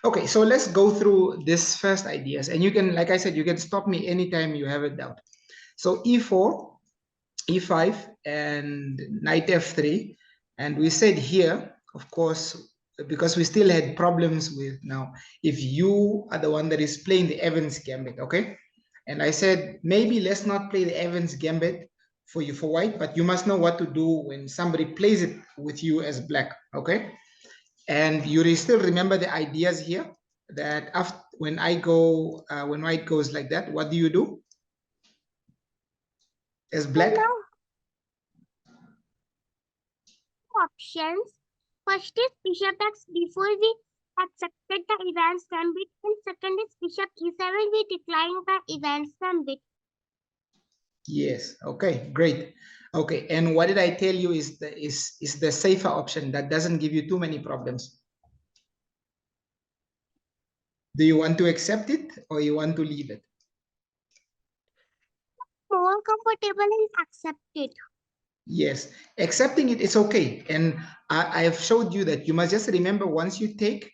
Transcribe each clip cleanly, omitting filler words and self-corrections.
Okay, so let's go through this first ideas, and you can, like I said, you can stop me anytime you have a doubt. So e4, e5, and knight f3, and we said here, of course, because we still had problems with now, if you are the one that is playing the Evans gambit, okay? And I said, maybe let's not play the Evans gambit for you for white, but you must know what to do when somebody plays it with you as black, okay? And you still remember the ideas here that after when I go, when white goes like that, what do you do as black? Now, options. First is bishop x before we accepted the Evans gambit, and second is bishop e7 we declined the Evans gambit. Yes. Okay, great. Okay, and what did I tell you is the safer option that doesn't give you too many problems? Do you want to accept it or you want to leave it? More comfortable and accepted. Yes, accepting it is okay. And I have showed you that you must just remember once you take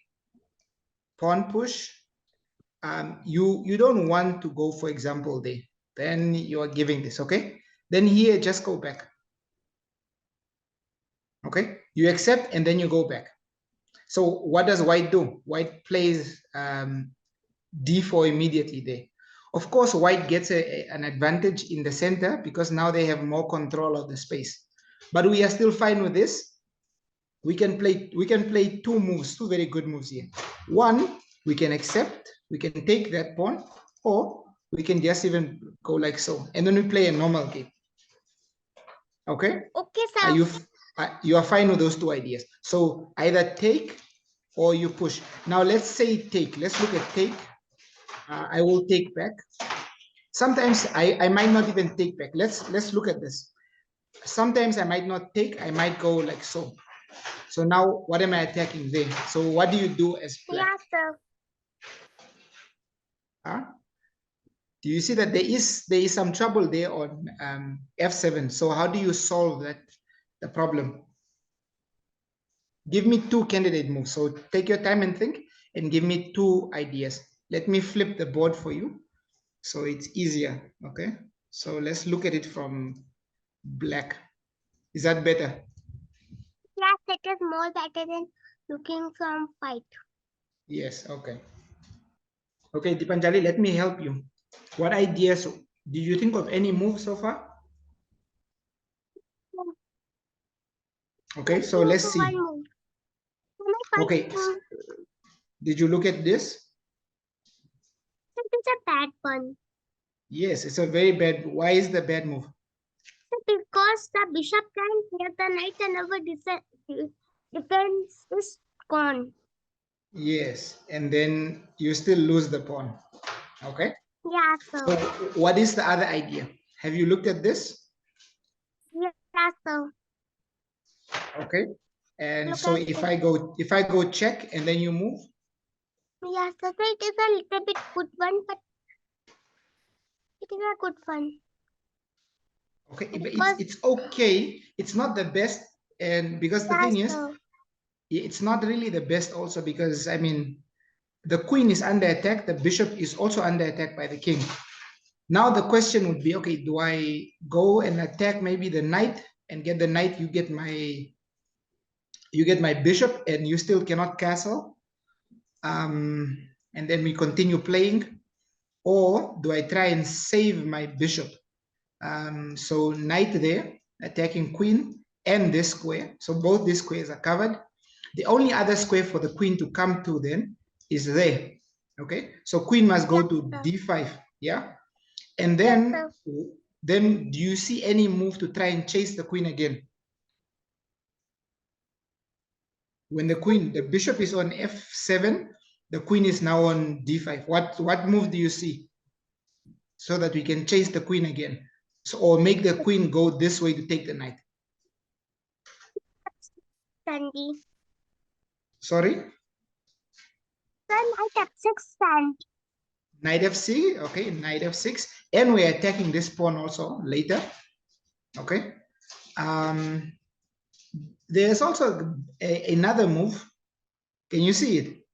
pawn push, you don't want to go, for example, there. Then you are giving this, okay? Then here, just go back. Okay, you accept and then you go back. So what does white do? White plays d4 immediately there. Of course, white gets an advantage in the center because now they have more control of the space. But we are still fine with this. We can play two moves, two very good moves here. One, we can accept, we can take that pawn, or we can just even go like so, and then we play a normal game. Okay? Okay, sir. You are fine with those two ideas. So either take or you push. Now let's say take. Let's look at take. I will take back. Sometimes I might not even take back. Let's look at this. Sometimes I might not take. I might go like so. So now what am I attacking there? So what do you do as black? Yeah, sir. Huh? Do you see that there is some trouble there on f7? So how do you solve that the problem? Give me two candidate moves. So take your time and think and give me two ideas. Let me flip the board for you so it's easier. Okay. So let's look at it from black. Is that better? Yes, it is more better than looking from white. Yes. Okay. Okay, Dipanjali, let me help you. What ideas did you think of any move so far? Okay, so let's see. Okay, did you look at this? It is a bad one. Yes, it's a very bad. Why is the bad move? Because the bishop can take the knight and our defense is gone. Yes, and then you still lose the pawn. Okay. Yeah, sir. So what is the other idea? Have you looked at this? Yeah, sir. Okay. And Look so at if this. I go check and then you move. Yeah, sir. It is a little bit good one, but it is a good one. Okay, but it's okay. It's not the best, and because the thing is, it's not really the best also because I mean, the queen is under attack. The bishop is also under attack by the king. Now the question would be, okay, do I go and attack maybe the knight and get the knight? You get my bishop, and you still cannot castle. And then we continue playing, or do I try and save my bishop? So knight there, attacking queen and this square. So both these squares are covered. The only other square for the queen to come to then is there. Okay, so queen must go to d5. Yeah, and then do you see any move to try and chase the queen again? When the bishop is on f7, the queen is now on d5. What move do you see so that we can chase the queen again? So, or make the queen go this way to take the knight? Sandy. Sorry? Knight f6 stand. Knight f6, okay, knight f6. And we're attacking this pawn also later. Okay. There's also another move. Can you see it?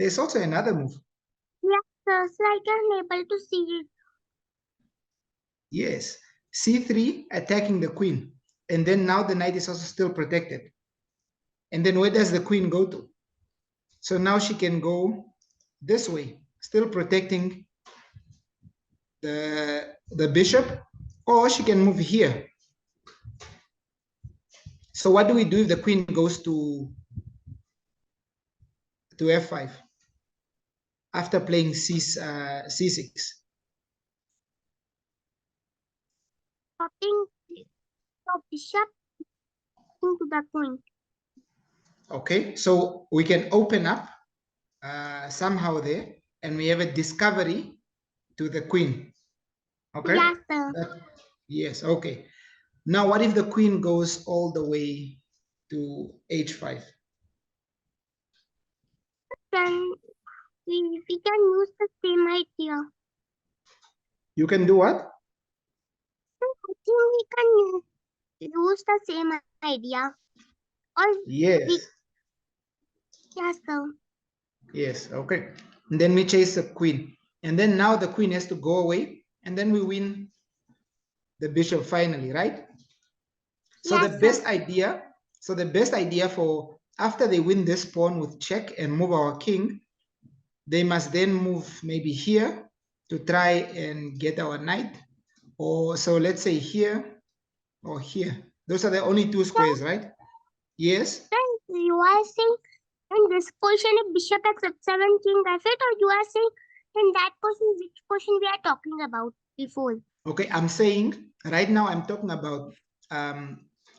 There's also another move. Yes, sir. So I can able to see it. Yes, c3 attacking the queen, and then now the knight is also still protected. And then where does the queen go to? So now she can go this way, still protecting the bishop, or she can move here. So what do we do if the queen goes to f5 after playing c6? Stopping the bishop into the queen. Okay, so we can open up somehow there, and we have a discovery to the queen. Okay. Yes, sir. Yes. Okay. Now, what if the queen goes all the way to h5? Then we can use the same idea. You can do what? I think we can use the same idea. Or Yes. yes, sir. Yes. Okay. And then we chase the queen, and then now the queen has to go away, and then we win the bishop finally, right? So Yes, the sir. best idea. So the best idea for after they win this pawn with check and move our king, they must then move maybe here to try and get our knight, or so let's say here or here. Those are the only two squares, right? Yes. Then you are saying in this position if bishop x7 king f8, or you are saying in that position which position we are talking about before? Okay, I'm saying right now I'm talking about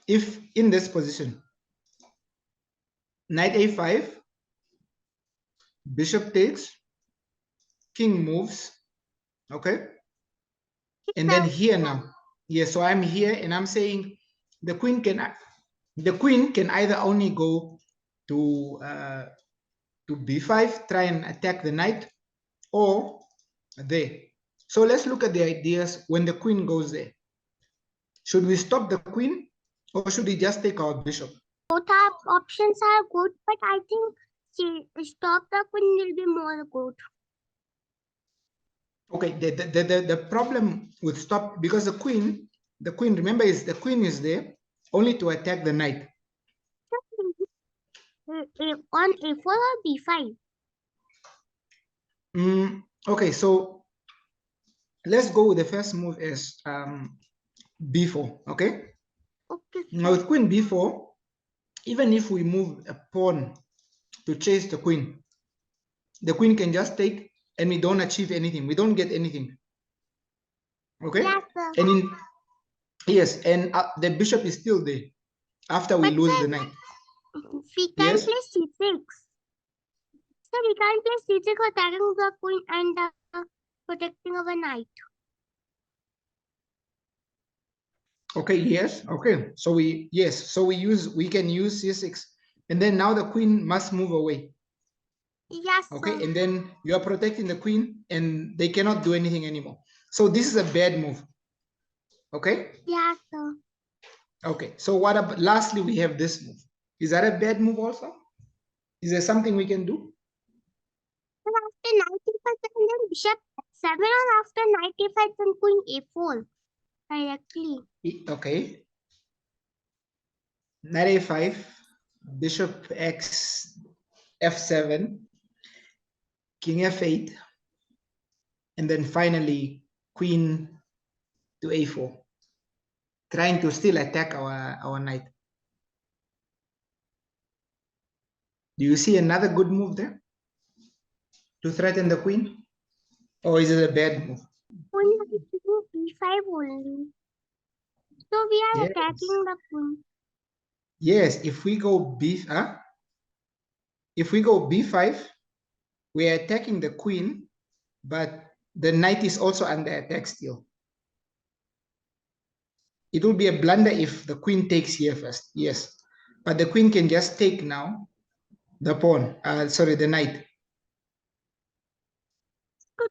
if in this position, knight a5, bishop takes, king moves, okay? And then here now, yes, so I'm here and I'm saying the queen can either only go to b5, try and attack the knight, or there. So let's look at the ideas when the queen goes there. Should we stop the queen, or should we just take our bishop? Both our options are good, but I think stop the queen will be more good. Okay, the problem with stop, because the queen, remember, is the queen is there only to attack the knight. On a4 or b5? Okay, so let's go with the first move as b4, okay? Okay, Now with queen b4, even if we move a pawn to chase the queen can just take and we don't achieve anything. We don't get anything. Okay? yes, sir. And in yes, and the bishop is still there after we lose the knight. We can Yes? play c6. So we can play c6 attacking the queen and protecting our knight. Okay, yes. Okay. So we can use c6. And then now the queen must move away. Yes, Okay, sir. and then you are protecting the queen and they cannot do anything anymore. So this is a bad move. Okay? Yes, sir. Okay. So what about lastly we have this move. Is that a bad move also? Is there something we can do? And after knight e5, and then bishop f7, or after knight e5 and queen a4 directly. Okay. Knight a5, bishop x f7, king f8, and then finally queen to a4, trying to still attack our knight. Do you see another good move there to threaten the queen, or is it a bad move? Queen is b5 only. So we are Yes. attacking the queen. Yes, if we go b5, we are attacking the queen, but the knight is also under attack still. It will be a blunder if the queen takes here first. Yes, but the queen can just take now the pawn. Sorry, the knight.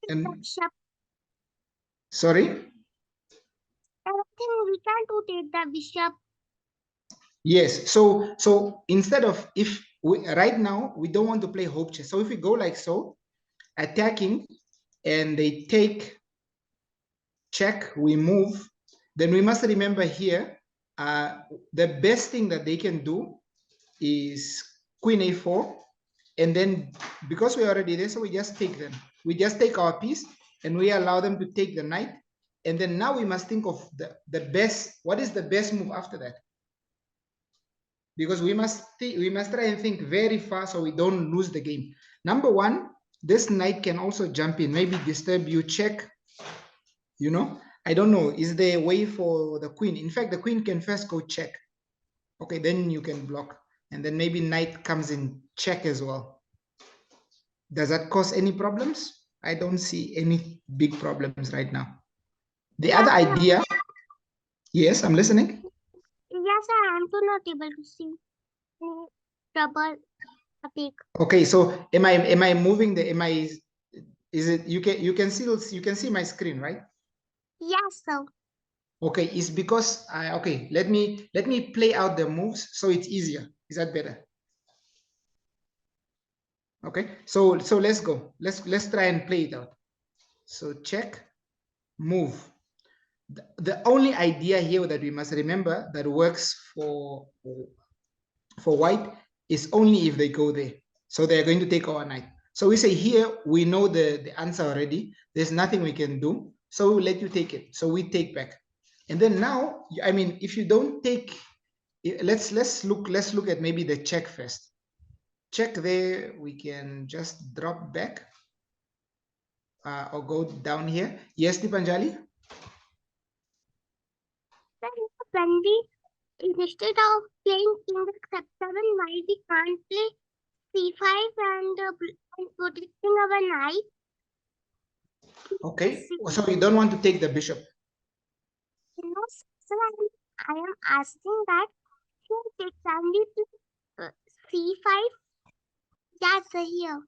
And Bishop. sorry. I think we can take the bishop. Yes. So instead of if right now, we don't want to play hope chess. So if we go like so, attacking, and they take check, we move, then we must remember here, the best thing that they can do is queen a4, and then because we're already there, so we just take them. We just take our piece and we allow them to take the knight. And then now we must think of the best, what is the best move after that? Because we must try and think very fast so we don't lose the game. Number one, this knight can also jump in, maybe disturb you, check, you know. I don't know, is there a way for the queen? In fact, the queen can first go check. Okay, then you can block. And then maybe knight comes in check as well. Does that cause any problems? I don't see any big problems right now. The other idea, yes, I'm listening. Yes, sir, I'm too not able to see any trouble. Okay, so am I moving the, is it, you can see my screen, right? Yes, sir. Okay, it's because okay, let me play out the moves so it's easier. Is that better? Okay, so let's go. Let's try and play it out. So check, move. The only idea here that we must remember that works for white is only if they go there. So they're going to take our knight. So we say here, we know the answer already. There's nothing we can do. So we'll let you take it. So we take back. And then now, I mean, if you don't take, let's look at maybe the check first. Check there, we can just drop back or go down here. Yes, Dipanjali? When we, instead of playing king x7, why we can't play c5 and protecting our knight? Okay, so you don't want to take the bishop. No, sir, I am asking that can we play c5? Yes, sir, here.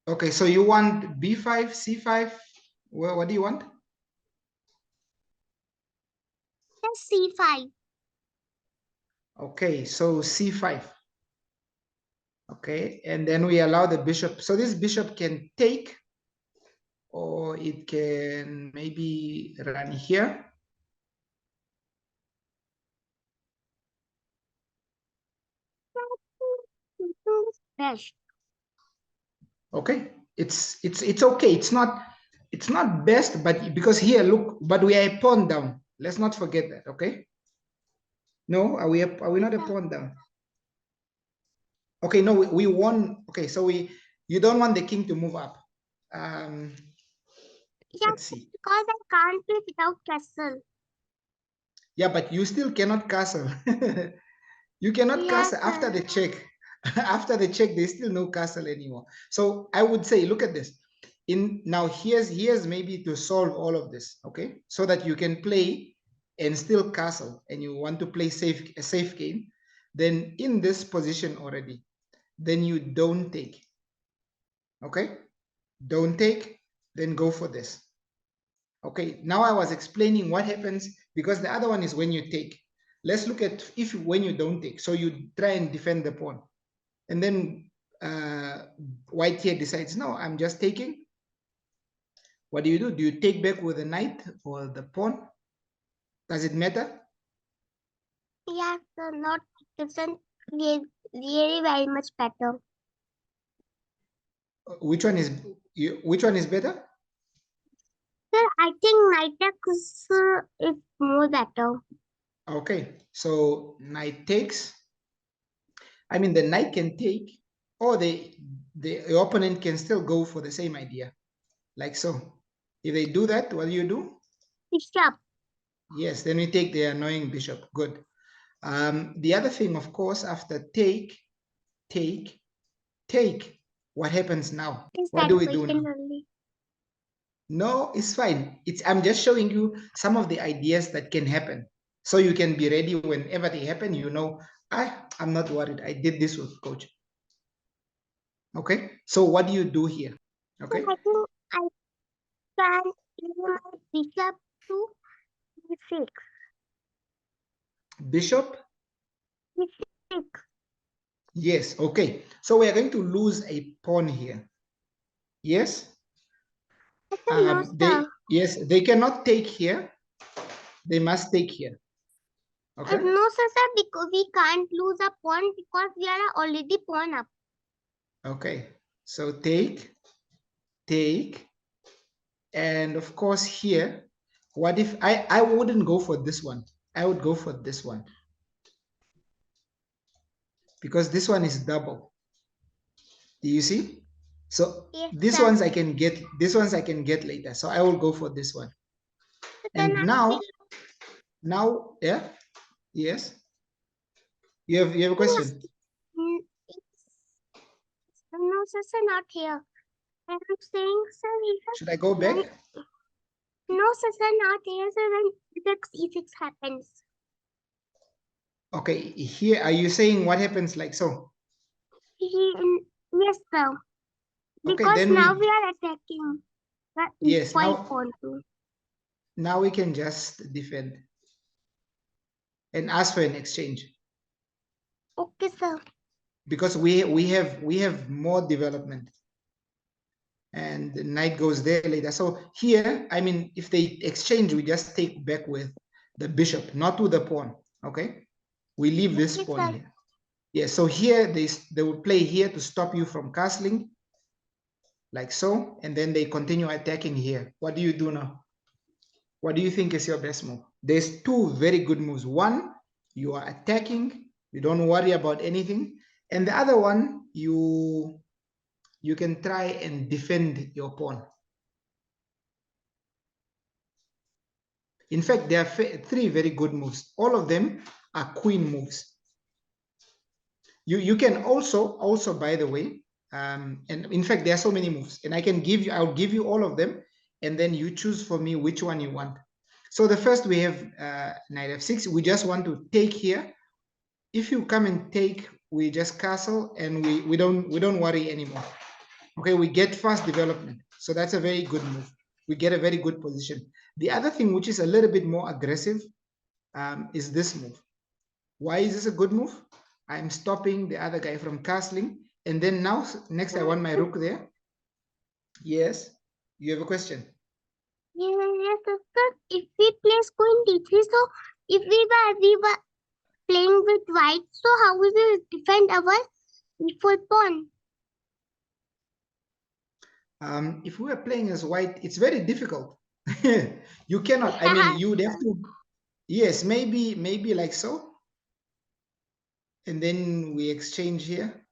Okay, so you want b5, c5. What do you want? Yes, c5. Okay, so c5. Okay, and then we allow the bishop. So this bishop can take, or it can maybe run here. Best. Okay, it's okay. It's not best, but because here, look, but we are a pawn down. Let's not forget that. Okay. No, are we not a pawn down? Okay, no, we won. Okay, so you don't want the king to move up. Let's see. Because I can't play without castle. Yeah, but you still cannot castle. You cannot castle after the check. After the check, there's still no castle anymore. So I would say, look at this. Now here's maybe to solve all of this, okay? So that you can play and still castle, and you want to play a safe game. Then in this position already, then you don't take. Okay? Don't take, then go for this. Okay, now I was explaining what happens because the other one is when you take. Let's look at when you don't take. So you try and defend the pawn. And then white here decides, no, I'm just taking. What do? Do you take back with the knight or the pawn? Does it matter? Yes, sir, not doesn't really very much better. Which one is better? Sir, I think knight is more better. Okay, so knight takes. I mean, the knight can take, or the opponent can still go for the same idea, like so. If they do that, what do you do? Bishop. Yes, then we take the annoying bishop. Good. The other thing, of course, after take, what happens now? What do we do now? Only. No, it's fine. I'm just showing you some of the ideas that can happen. So you can be ready whenever they happen, you know, I'm not worried. I did this with coach. Okay, so what do you do here? Okay. I think I can use my bishop to Bishop? d6. Yes, okay. So we are going to lose a pawn here. Yes. No, sir. They cannot take here. They must take here. Okay. No, sir, because we can't lose a pawn because we are already pawn up. Okay. So take, and of course here, what if I wouldn't go for this one? I would go for this one because this one is double. Do you see? So Yes, these sir. ones I can get. These ones I can get later. So I will go for this one. Then And now, yeah, yes. You have a question. No, sir, not here. I'm saying, sir, Should I go back? no, sir, not here, sir, when e6 happens. Okay, here are you saying what happens like so? Yes, sir. Okay, Because then now we we are attacking the yes, e5 pawn too. now we can just defend and ask for an exchange Okay, sir. because we have more development and the knight goes there later. So here, I mean, if they exchange, we just take back with the bishop, not with the pawn. Okay, we leave this Okay, pawn sir. here. Yeah, so here they will play here to stop you from castling, like so, and then they continue attacking here. What do you do now? What do you think is your best move? There's two very good moves. One, you are attacking, you don't worry about anything, and the other one, you can try and defend your pawn. In fact, there are three very good moves. All of them are queen moves. You can also by the way, and in fact there are so many moves, and I'll give you all of them, and then you choose for me which one you want. So the first we have knight f6. We just want to take here. If you come and take, we just castle and we don't worry anymore. Okay, we get fast development, so that's a very good move. We get a very good position. The other thing which is a little bit more aggressive is this move. Why is this a good move? I'm stopping the other guy from castling, and then now next I want my rook there. Yes, you have a question. Yes, sir. If we place queen d3, so if we were playing with white, so how we will defend our e4 pawn? If we were playing as white, it's very difficult. You cannot. I mean, you would have to. Yes, maybe like so, and then we exchange here.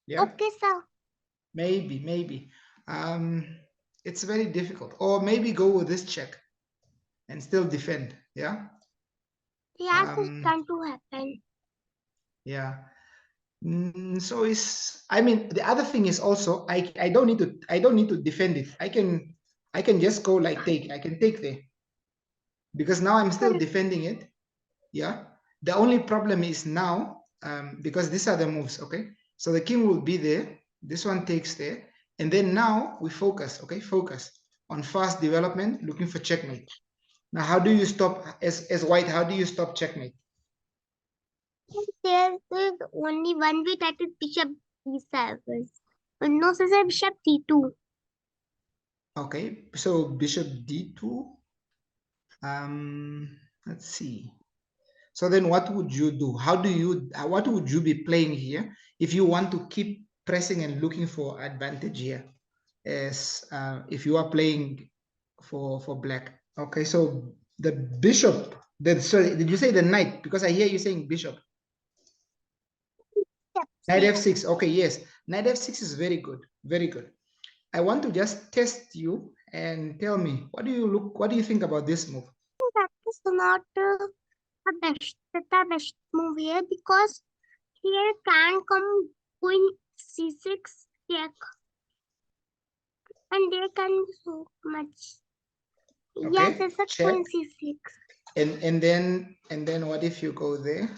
Yeah. Okay, sir. Maybe. It's very difficult. Or maybe go with this check and still defend. Yeah. Yes, it can to happen. Yeah. So it's, I mean, the other thing is also I don't need to defend it. I can just go like take. I can take there because now I'm still defending it. Yeah. The only problem is now because these are the moves. Okay. So the king will be there. This one takes there, and then now we focus. Okay, focus on fast development, looking for checkmate. Now, how do you stop as white? How do you stop checkmate? There is only one way, that is bishop d7. No, sir, bishop d2. Okay, so bishop d2. Let's see. So then what would you do? What would you be playing here if you want to keep pressing and looking for advantage here, as if you are playing for black? Okay, so the bishop, sorry, did you say the knight? Because I hear you saying bishop. Knight f6. Okay, yes. Knight f6 is very good. Very good. I want to just test you and tell me, what do you think about this move? That is not the best move here, because here can come queen c6 check, and there can be so much. Okay, Yes, it's a check. queen c6. And then what if you go there?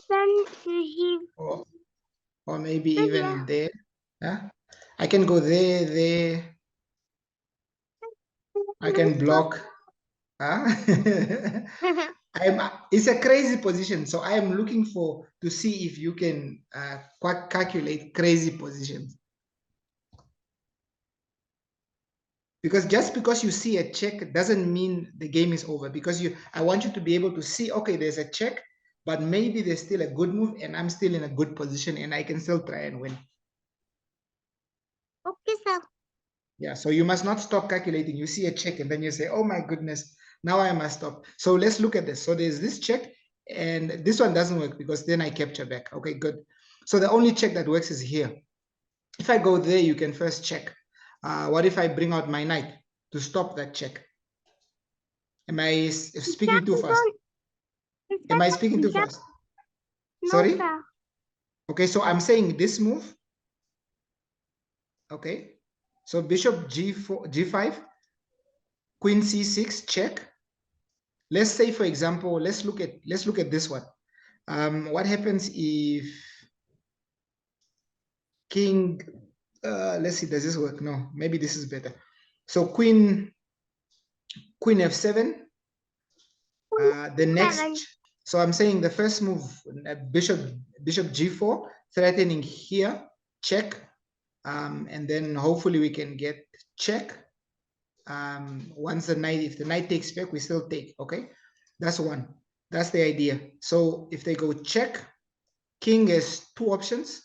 Then he Or maybe even there. Huh? I can go there. I can block. Huh? It's a crazy position, so I am looking to see if you can calculate crazy positions. Because just because you see a check doesn't mean the game is over, because I want you to be able to see, okay, there's a check, but maybe there's still a good move and I'm still in a good position and I can still try and win. Okay, sir. Yeah, so you must not stop calculating. You see a check and then you say, oh my goodness, now I must stop. So let's look at this. So there's this check and this one doesn't work because then I capture back. Okay, good. So the only check that works is here. If I go there, you can first check. What if I bring out my knight to stop that check? Am I speaking too fast? Am I speaking too fast? No, Sorry? sir. Okay, so I'm saying this move. Okay, so bishop g4, g5, queen c6, check. Let's say, for example, let's look at this one. What happens if king? Let's see, does this work? No, maybe this is better. So queen f7. The next. So I'm saying the first move, bishop g4, threatening here, check, and then hopefully we can get check. Once the knight, if the knight takes back, we still take. Okay, that's one. That's the idea. So if they go check, king has two options.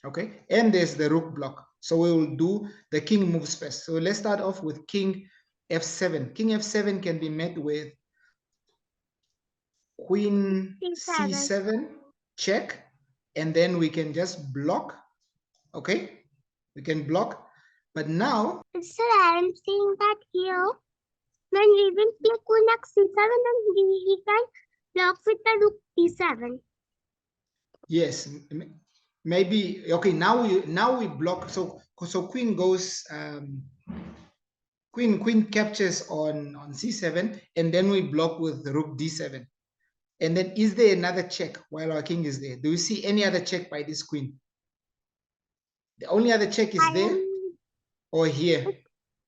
Okay, and there's the rook block. So we will do the king moves first. So let's start off with king f7. King f7 can be met with queen c7, check, and then we can just block. Okay, we can block. But now, sir, I am saying that here, when we will play queen c7, then he can block with the rook d7. yes, maybe. Okay, now we block. So queen goes. Queen captures on c7, and then we block with the rook d7. And then is there another check while our king is there? Do you see any other check by this queen? The only other check is there or here?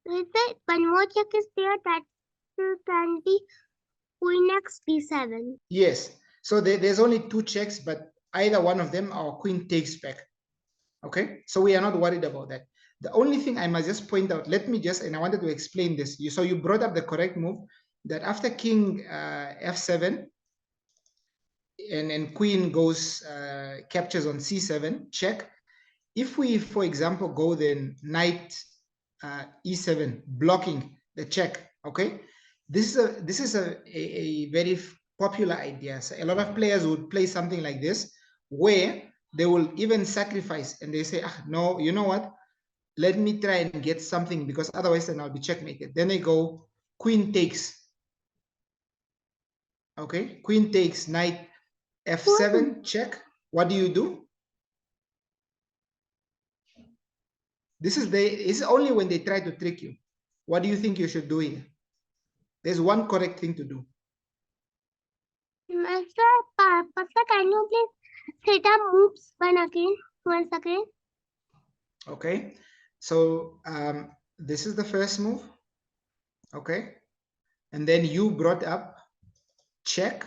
One more check is there, that can be queen d7. Yes. So there's only two checks, but either one of them our queen takes back. Okay, so we are not worried about that. The only thing I must just point out, and I wanted to explain this. So you brought up the correct move, that after king f7 and queen goes, captures on c7, check. If we, for example, go then knight e7, blocking the check, okay? This is a very popular idea. So a lot of players would play something like this, where they will even sacrifice and they say, no, you know what? Let me try and get something, because otherwise then I'll be checkmated. Then they go queen takes. Okay, queen takes, knight f7, check. What do you do? This is only when they try to trick you. What do you think you should do here? There's one correct thing to do. Sir, can you please set up moves once again? Okay, so this is the first move. Okay, and then you brought up check.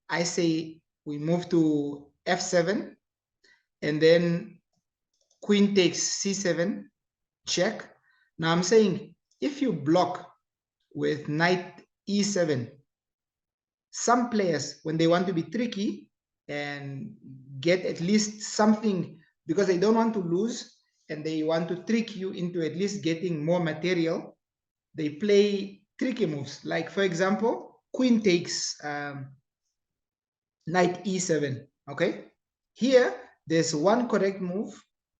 I say we move to f7, and then queen takes c7, check. Now I'm saying if you block with knight e7, some players, when they want to be tricky and get at least something, because they don't want to lose and they want to trick you into at least getting more material, they play tricky moves. Like, for example, queen takes knight e7. Okay, here there's one correct move.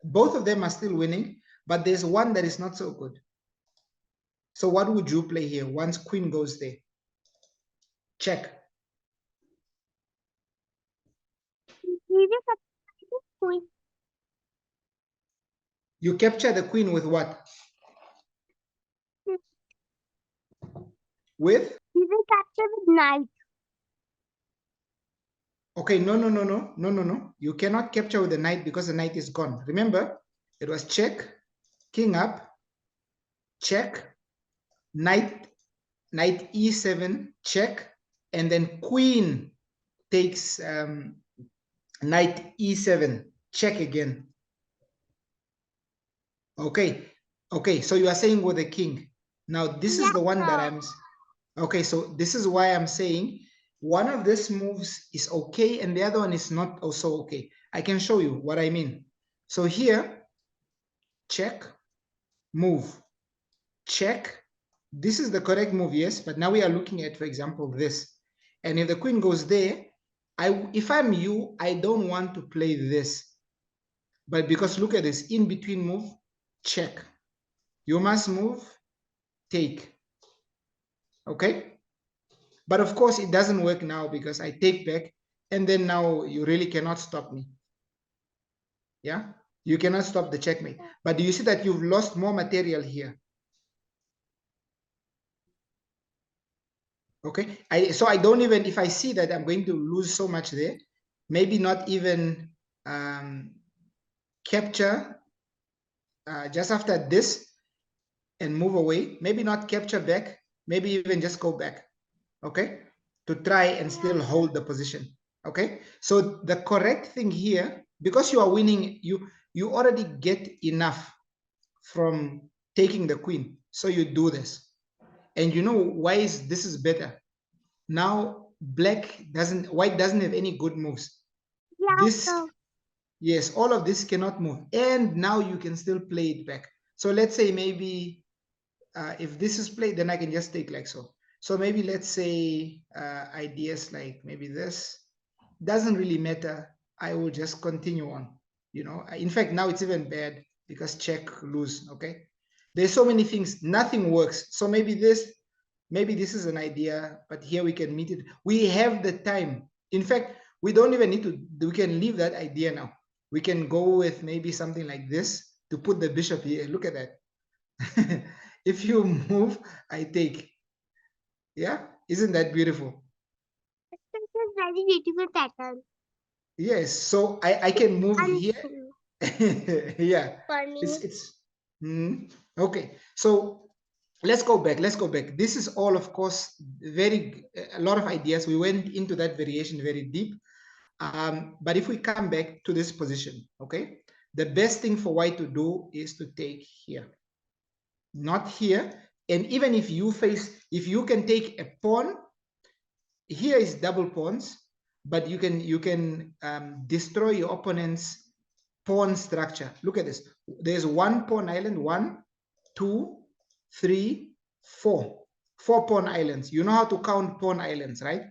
Both of them are still winning, but there's one that is not so good. So what would you play here once queen goes there? Check. You capture the queen with what? With? We will capture with knight. Okay, no. You cannot capture with the knight because the knight is gone. Remember, it was check, king up, check, knight e7 check, and then queen takes knight e7 check again. Okay, okay, so you are saying with the king. Now this is the one that I'm, okay, so this is why I'm saying one of these moves is okay and the other one is not also okay. I can show you what I mean. So here, check, move, check. This is the correct move, yes, but now we are looking at, for example, this. And if the queen goes there, if I'm you, I don't want to play this. But because look at this, in between move, check. You must move, take. Okay? But of course, it doesn't work now because I take back, and then now you really cannot stop me. Yeah? You cannot stop the checkmate. But do you see that you've lost more material here? Okay? So I don't even, if I see that I'm going to lose so much there, maybe not even capture just after this and move away. Maybe not capture back, maybe even just go back. Okay? To try and still hold the position. Okay? So the correct thing here, because you are winning, you already get enough from taking the queen. So you do this. And you know why this is better? Now white doesn't have any good moves. Yeah, This, sir. yes, all of this cannot move. And now you can still play it back. So let's say maybe if this is played, then I can just take like so. So maybe let's say ideas like maybe this doesn't really matter. I will just continue on, you know. In fact, now it's even bad because check, lose, okay? There's so many things, nothing works. So maybe this is an idea, but here we can meet it. We have the time. In fact, we don't even need to, we can leave that idea now. We can go with maybe something like this to put the bishop here. Look at that. If you move, I take. Yeah, isn't that beautiful? This is very beautiful pattern. Yes, so I can move here. Yeah, Funny. it's okay. So let's go back. This is all, of course, a lot of ideas. We went into that variation very deep. But if we come back to this position, okay, the best thing for white to do is to take here, not here. And even if you can take a pawn, here is double pawns, but you can destroy your opponent's pawn structure. Look at this. There's one pawn island, 1, 2, 3, 4. 4 pawn islands. You know how to count pawn islands, right?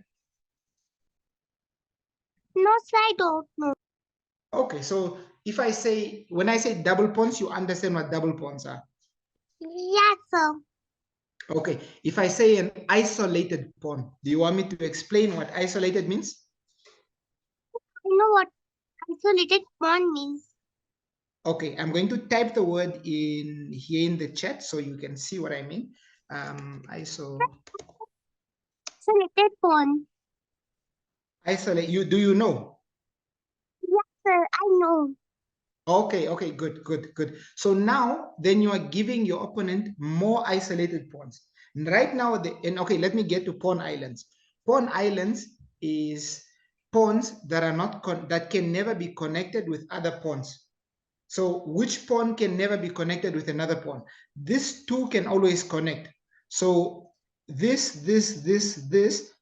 No, sir, I don't know. Okay, so when I say double pawns, you understand what double pawns are. Yes, sir. Okay, if I say an isolated pawn, do you want me to explain what isolated means? I know what isolated pawn means. Okay, I'm going to type the word in here in the chat so you can see what I mean. Isolated pawn. Do you know? Yes, sir, I know. Okay, good. So now, then you are giving your opponent more isolated pawns. Right now, okay, let me get to pawn islands. Pawn islands is pawns that are not that can never be connected with other pawns. So which pawn can never be connected with another pawn? This two can always connect. So this,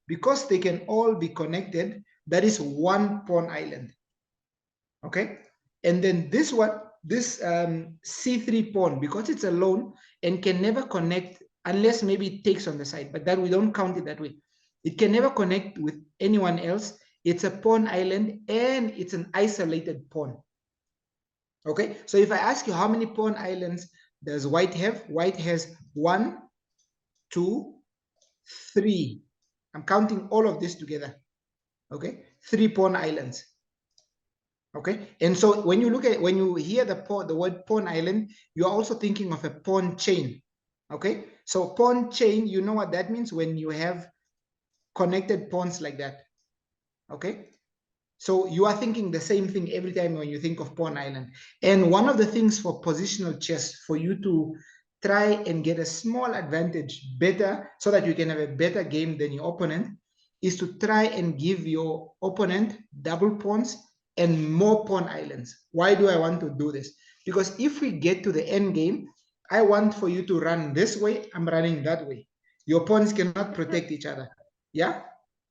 because they can all be connected, that is one pawn island. Okay, and then this c3 pawn, because it's alone and can never connect unless maybe it takes on the side, but that we don't count it that way. It can never connect with anyone else. It's a pawn island and it's an isolated pawn. Okay, so if I ask you how many pawn islands does white have? White has 1, 2, 3. I'm counting all of this together. Okay, 3 pawn islands. Okay, and so when you hear the word pawn island, you are also thinking of a pawn chain. Okay, so pawn chain, you know what that means when you have connected pawns like that. Okay, so you are thinking the same thing every time when you think of pawn island. And one of the things for positional chess, for you to try and get a small advantage better so that you can have a better game than your opponent is to try and give your opponent double pawns and more pawn islands. Why do I want to do this? Because if we get to the end game, I want for you to run this way, I'm running that way. Your pawns cannot protect each other. Yeah?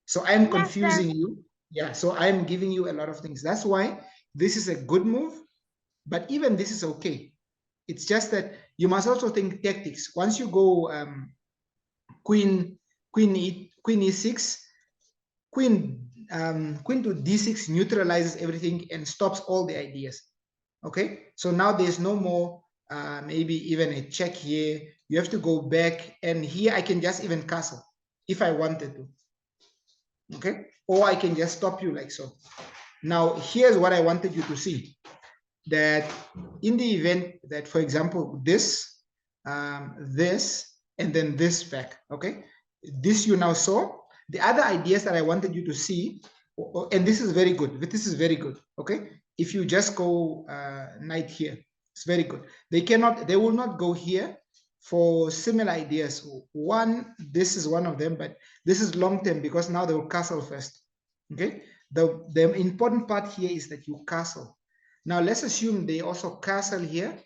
So I'm Yes, confusing you. Yeah, so I'm giving you a lot of things. That's why this is a good move, but even this is okay. It's just that you must also think tactics. Once you go queen e6, queen to d6 neutralizes everything and stops all the ideas. Okay, so now there's no more maybe even a check here. You have to go back, and here I can just even castle if I wanted to. Okay, or I can just stop you like so. Now here's what I wanted you to see, that in the event that, for example, this, this, and then this back, okay? This you now saw. The other ideas that I wanted you to see, and this is very good. This is very good, okay? If you just go knight here, it's very good. They will not go here for similar ideas. One, this is one of them, but this is long term because now they will castle first, okay? The important part here is that you castle. Now let's assume they also castle here.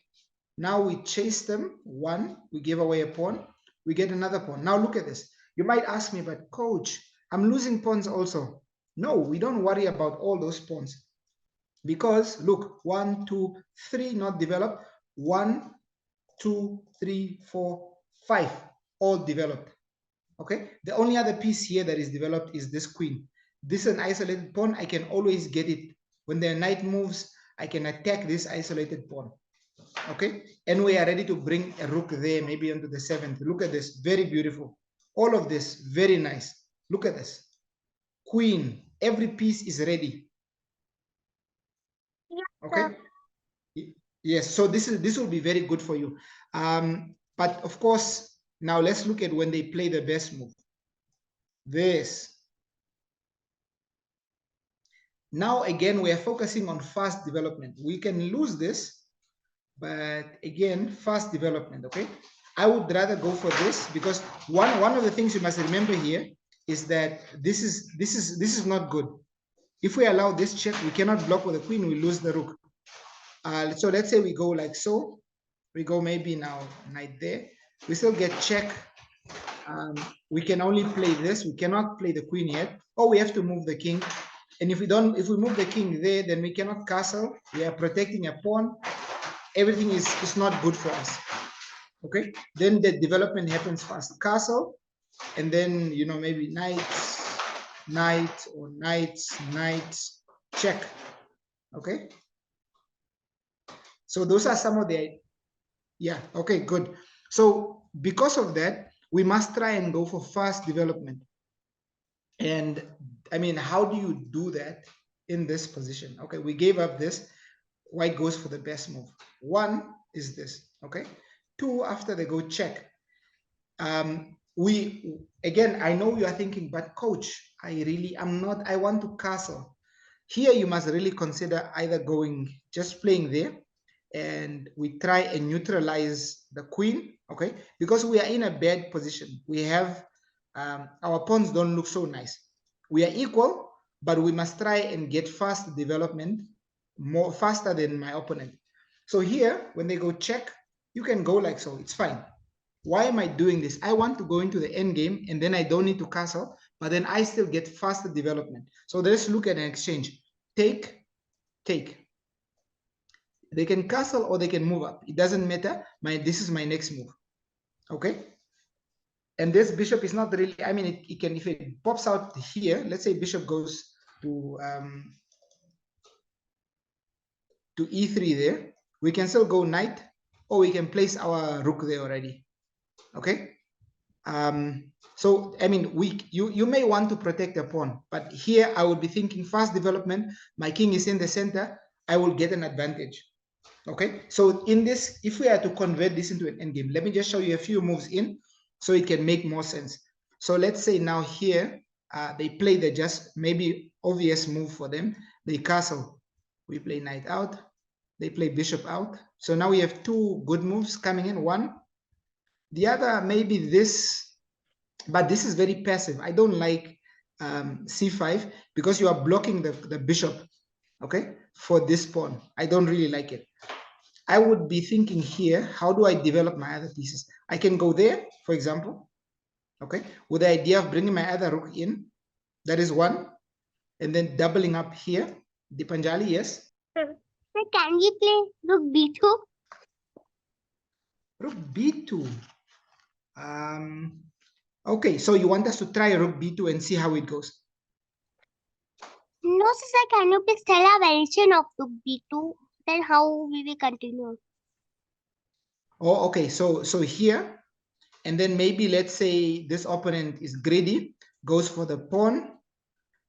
Now we chase them. One, we give away a pawn. We get another pawn. Now look at this. You might ask me, but coach, I'm losing pawns also. No, we don't worry about all those pawns. Because look, 1, 2, 3 not developed. 1, 2, 3, 4, 5 all developed. Okay, the only other piece here that is developed is this queen. This is an isolated pawn. I can always get it. When the knight moves, I can attack this isolated pawn. Okay, and we are ready to bring a rook there, maybe onto the 7th. Look at this, very beautiful. All of this, very nice. Look at this. Queen, every piece is ready. Yes, okay. Yes, so this will be very good for you. But of course, now let's look at when they play the best move. This. Now, again, we are focusing on fast development. We can lose this, but again, fast development, okay? I would rather go for this because one of the things you must remember here is that this is not good. If we allow this check, we cannot block with the queen, we lose the rook. So let's say we go like so. We go maybe now knight there. We still get check. We can only play this. We cannot play the queen yet. Or we have to move the king. And if we move the king there, then we cannot castle. We are protecting a pawn. Everything is not good for us. Okay, then the development happens fast. Castle, and then maybe knight, or knight, check. Okay, so those are some of the, yeah, okay, good. So because of that, we must try and go for fast development. And I mean, how do you do that in this position? Okay, we gave up this. White goes for the best move. One is this, okay? Two, after they go check. Again, I know you are thinking, but coach, I want to castle. Here you must really consider either just playing there, and we try and neutralize the queen, okay? Because we are in a bad position. We have, our pawns don't look so nice. We are equal, but we must try and get fast development, more faster than my opponent. So here, when they go check, you can go like so, it's fine. Why am I doing this? I want to go into the end game, and then I don't need to castle, but then I still get faster development. So let's look at an exchange. Take. They can castle or they can move up. It doesn't matter. This is my next move. Okay. And this bishop is not really, I mean, it can, if it pops out here, let's say bishop goes to e3 there, we can still go knight, or we can place our rook there already. Okay. So I mean, you may want to protect a pawn, but here I would be thinking fast development. My king is in the center. I will get an advantage. Okay, so in this, if we are to convert this into an endgame, let me just show you a few moves in so it can make more sense. So let's say now here, they play the just maybe obvious move for them. They castle. We play knight out. They play bishop out. So now we have two good moves coming in. One, The other maybe this, but this is very passive. I don't like c5 because you are blocking the bishop, okay, for this pawn. I don't really like it. I would be thinking here, how do I develop my other pieces? I can go there, for example, okay, with the idea of bringing my other rook in. That is one. And then doubling up here. Dipanjali, yes? So can we play rook b2? Rook b2. Okay, so you want us to try rook b2 and see how it goes? No, sir, can you please tell a variation of rook b2? Then how we will continue? Oh, okay, so here, and then maybe let's say this opponent is greedy, goes for the pawn.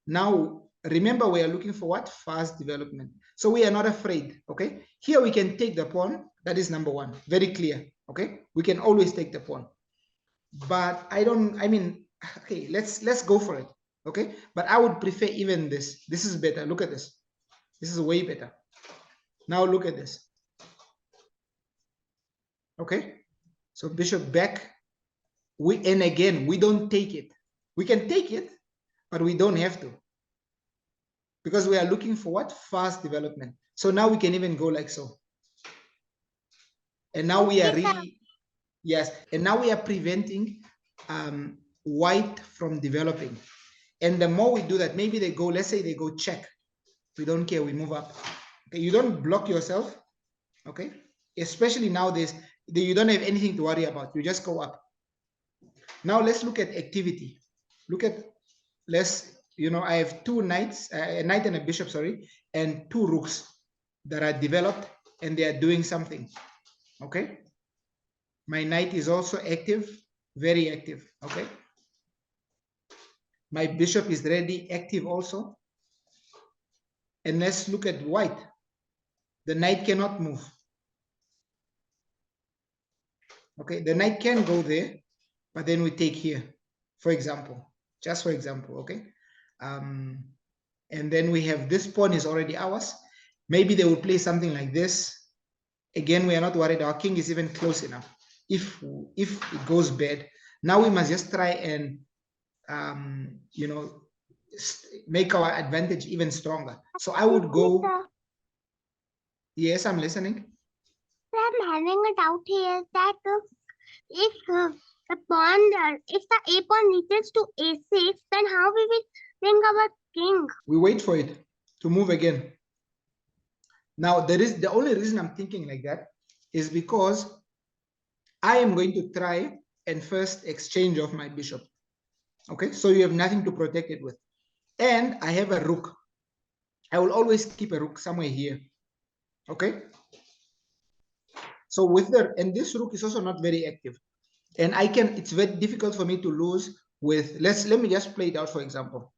Now, remember, we are looking for what? Fast development. So we are not afraid, okay? Here we can take the pawn. That is number one. Very clear, okay? We can always take the pawn. But I mean, okay, let's go for it, okay? But I would prefer even this. This is better. Look at this. This is way better. Now look at this. Okay? So bishop back. And again, we don't take it. We can take it, but we don't have to. Because we are looking for what? Fast development. So now we can even go like so. And now we are really, yes, and now we are preventing white from developing. And the more we do that, maybe they go, let's say they go check. We don't care, we move up. Okay, you don't block yourself, okay? Especially nowadays, you don't have anything to worry about. You just go up. Now let's look at activity. Look at, I have two knights, a knight and a bishop, sorry, and two rooks that are developed and they are doing something, okay? My knight is also active, very active, okay? My bishop is ready, active also. And let's look at white. The knight cannot move. Okay, the knight can go there, but then we take here, for example, just for example, okay? And then we have this pawn is already ours. Maybe they will play something like this. Again, we are not worried. Our king is even close enough. If it goes bad, now we must just try and, make our advantage even stronger. So I would go. Yes, I'm listening. I'm having a doubt here that if the pawn, if the a pawn reaches to a6, then how we will bring our king? We wait for it to move again. Now, the only reason I'm thinking like that is because I am going to try and first exchange off my bishop. Okay, so you have nothing to protect it with. And I have a rook. I will always keep a rook somewhere here. Okay. So and this rook is also not very active. And it's very difficult for me to lose with, let me just play it out, for example.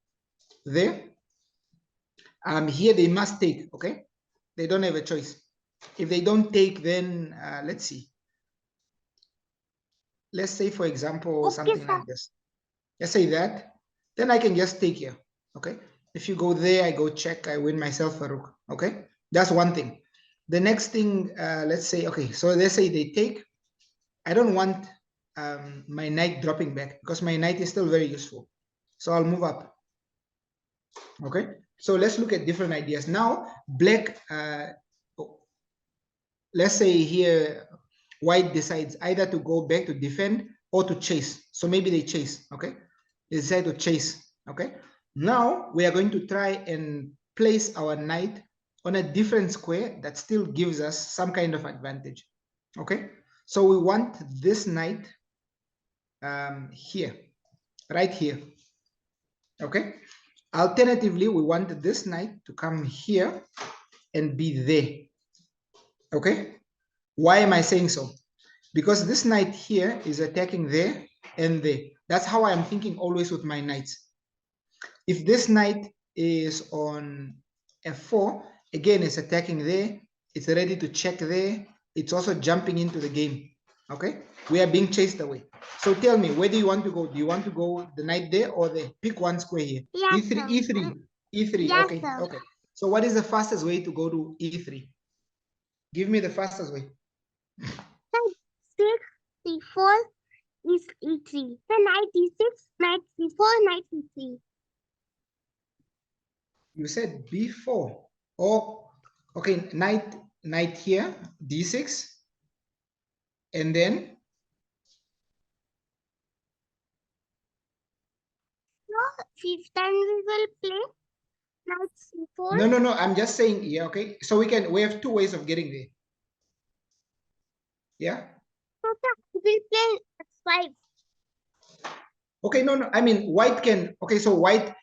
There. Here they must take, okay? They don't have a choice. If they don't take, then let's see. Let's say, for example, something like this. Let's say that. Then I can just take here, okay? If you go there, I go check, I win myself a rook, okay? That's one thing. The next thing, let's say, okay, so let's say they take. I don't want my knight dropping back because my knight is still very useful. So I'll move up, okay? So let's look at different ideas. Now, black, let's say here, white decides either to go back to defend or to chase. So maybe they chase, okay? They decide to chase, okay? Now we are going to try and place our knight on a different square that still gives us some kind of advantage, okay? So we want this knight here, right here, okay? Alternatively, we want this knight to come here and be there, okay? Why am I saying so? Because this knight here is attacking there and there. That's how I'm thinking always with my knights. If this knight is on f4, again, it's attacking there. It's ready to check there. It's also jumping into the game. Okay? We are being chased away. So tell me, where do you want to go? Do you want to go the knight there or there? Pick one square here. Yes, E3, E3, E3. yes, Okay, sir. okay. So what is the fastest way to go to E3? Give me the fastest way. 6, C4, is e3. The knight d6, knight c4, knight c3. You said b4. Oh, okay. Knight here, d6, and then So then we will play knight c4. no. I'm just saying, yeah, okay. So we have two ways of getting there. Yeah. So we will play x5. Okay, no. I mean, white can. Okay, so white.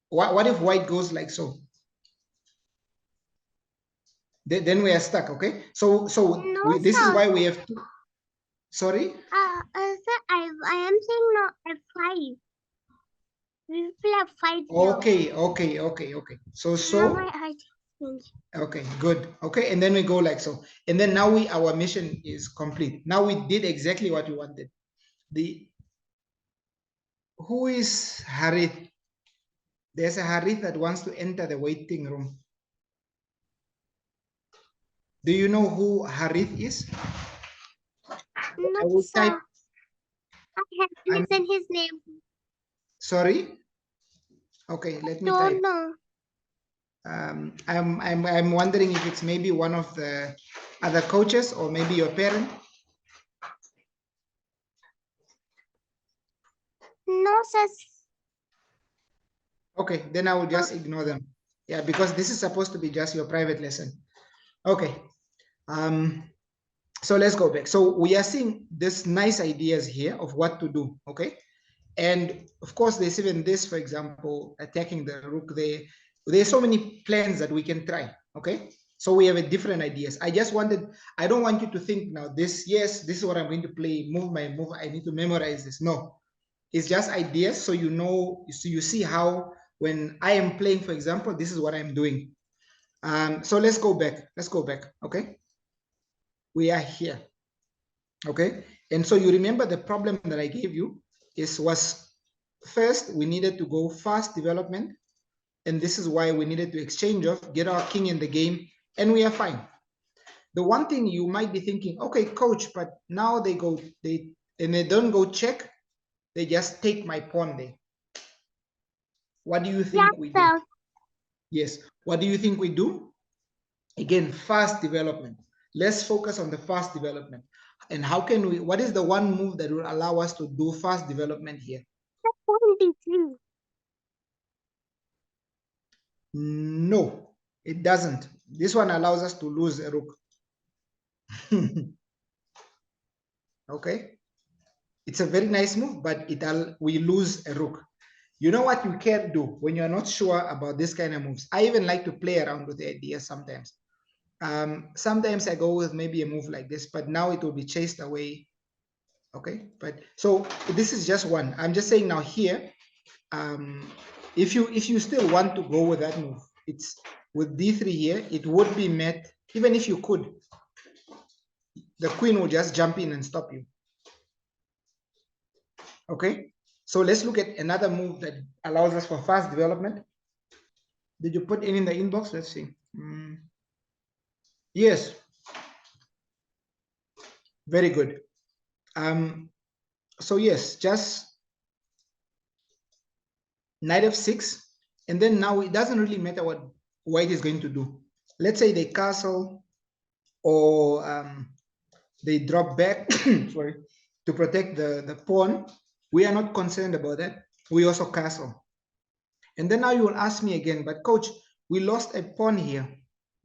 What if white goes like so? Then we are stuck. Okay. So No, this is sir. why we have to. Sorry. Sir, I am saying no f5. We will play f5 here. Okay. So Now my height change. okay, good. Okay, and then we go like so, and then now our mission is complete. Now we did exactly what we wanted. Who is Harith? There's a Harith that wants to enter the waiting room. Do you know who Harith is? No, I will sir. type. I have to listen his name. Sorry. Okay, let me Don't type. know. I'm wondering if it's maybe one of the other coaches or maybe your parent. No, sir. Okay, then I will just ignore them. Yeah, because this is supposed to be just your private lesson. Okay. So let's go back. So we are seeing this nice ideas here of what to do. Okay. And of course, there's even this, for example, attacking the rook there. There's so many plans that we can try. Okay. So we have a different ideas. I don't want you to think now this is what I'm going to play, move my move. I need to memorize this. No, it's just ideas. So you know, so you see how when I am playing, for example, this is what I'm doing. So let's go back. Okay. We are here. Okay. And so you remember the problem that I gave you was first, we needed to go fast development. And this is why we needed to exchange off, get our king in the game, and we are fine. The one thing you might be thinking, okay, coach, but now they don't go check, they just take my pawn there. What do you think we do? Yes. What do you think we do? Again, fast development. Let's focus on the fast development. And how can what is the one move that will allow us to do fast development here? No, it doesn't. This one allows us to lose a rook. Okay. It's a very nice move, but we lose a rook. You know what you can do when you're not sure about this kind of moves? I even like to play around with the ideas sometimes. Sometimes I go with maybe a move like this, but now it will be chased away. Okay, but so this is just one. I'm just saying now here, if you still want to go with that move, it's with d3 here, it would be met, even if you could, the queen will just jump in and stop you. Okay, so let's look at another move that allows us for fast development. Did you put in the inbox? Let's see. Yes, very good. So yes, just knight f6, and then now it doesn't really matter what white is going to do. Let's say they castle or they drop back sorry, to protect the pawn. We are not concerned about that. We also castle. And then now you will ask me again, but coach, we lost a pawn here.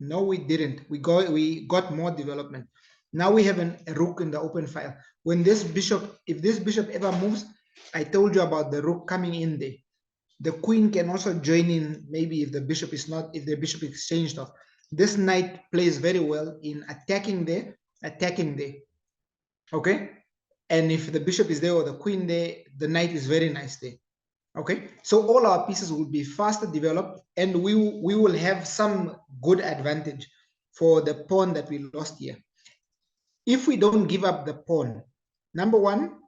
No, we didn't. We got more development. Now we have a rook in the open file. When this bishop, if this bishop ever moves, I told you about the rook coming in there. The queen can also join in, maybe if the bishop is exchanged off. This knight plays very well in attacking there. Okay? And if the bishop is there or the queen there, the knight is very nice there. Okay? So all our pieces will be faster developed, and we will have some good advantage for the pawn that we lost here. If we don't give up the pawn, number one,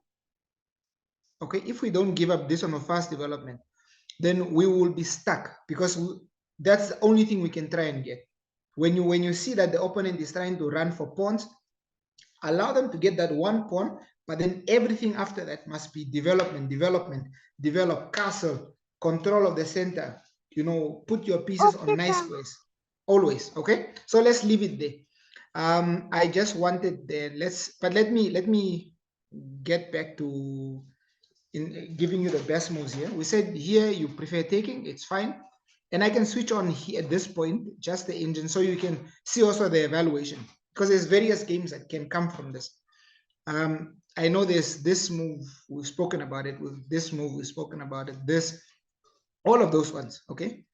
okay, if we don't give up this on a fast development, then we will be stuck, because that's the only thing we can try and get. When you see that the opponent is trying to run for pawns, allow them to get that one pawn, But then everything after that must be development, develop castle, control of the center, you know, put your pieces on Okay, nice sir. squares, always. Okay, so let's leave it there. I just wanted the let me get back to in giving you the best moves here. We said here you prefer taking, it's fine. And I can switch on here at this point, just the engine, so you can see also the evaluation, because there's various games that can come from this. I know there's this move, we've spoken about it, with this move, we've spoken about it, this, all of those ones, okay?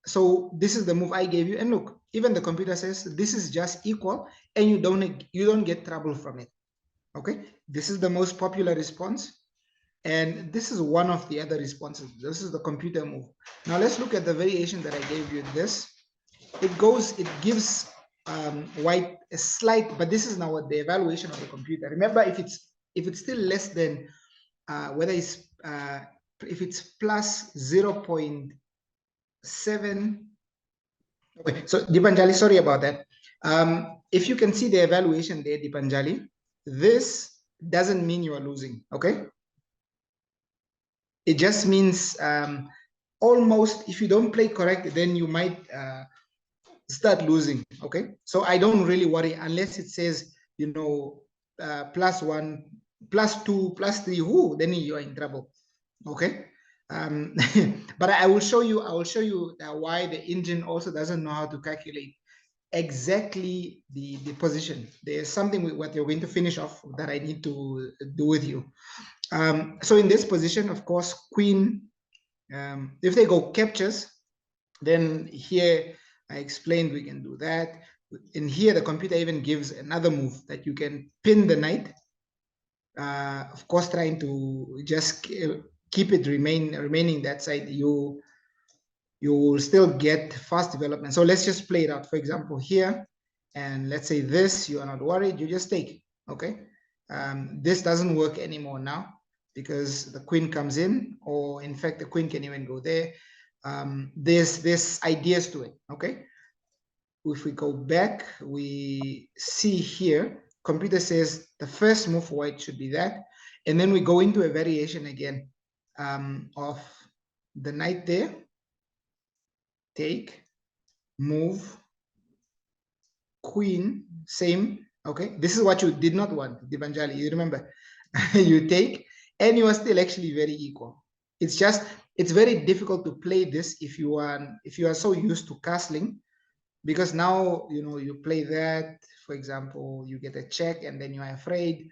So this is the move I gave you, and look, even the computer says this is just equal, and you don't get trouble from it, okay? This is the most popular response, and this is one of the other responses. This is the computer move. Now let's look at the variation that I gave you. This, it gives white a slight, but this is now what the evaluation of the computer. Remember, if it's still less than whether it's if it's plus 0.7. Okay, so Dipanjali, sorry about that. If you can see the evaluation there, Dipanjali, this doesn't mean you are losing, okay? It just means almost, if you don't play correct, then you might start losing, okay? So I don't really worry unless it says, you know, +1, +2, +3, whoo, then you're in trouble, okay? But I will show you why the engine also doesn't know how to calculate exactly the position. There's something what you're going to finish off that I need to do with you. So in this position, of course, queen, if they go captures, then here I explained we can do that. In here, the computer even gives another move that you can pin the knight. Of course, trying to just keep it remaining that side. You will still get fast development. So let's just play it out. For example, here, and let's say this, you are not worried, you just take, okay? This doesn't work anymore now because the queen comes in, or in fact, the queen can even go there. There's ideas to it, okay? If we go back, we see here, computer says the first move for white should be that, and then we go into a variation again of the knight there, take, move, queen, same, okay? This is what you did not want, Dipanjali, you remember? You take, and you are still actually very equal. It's just, it's very difficult to play this if you are so used to castling, because now, you know, you play that, for example, you get a check and then you are afraid.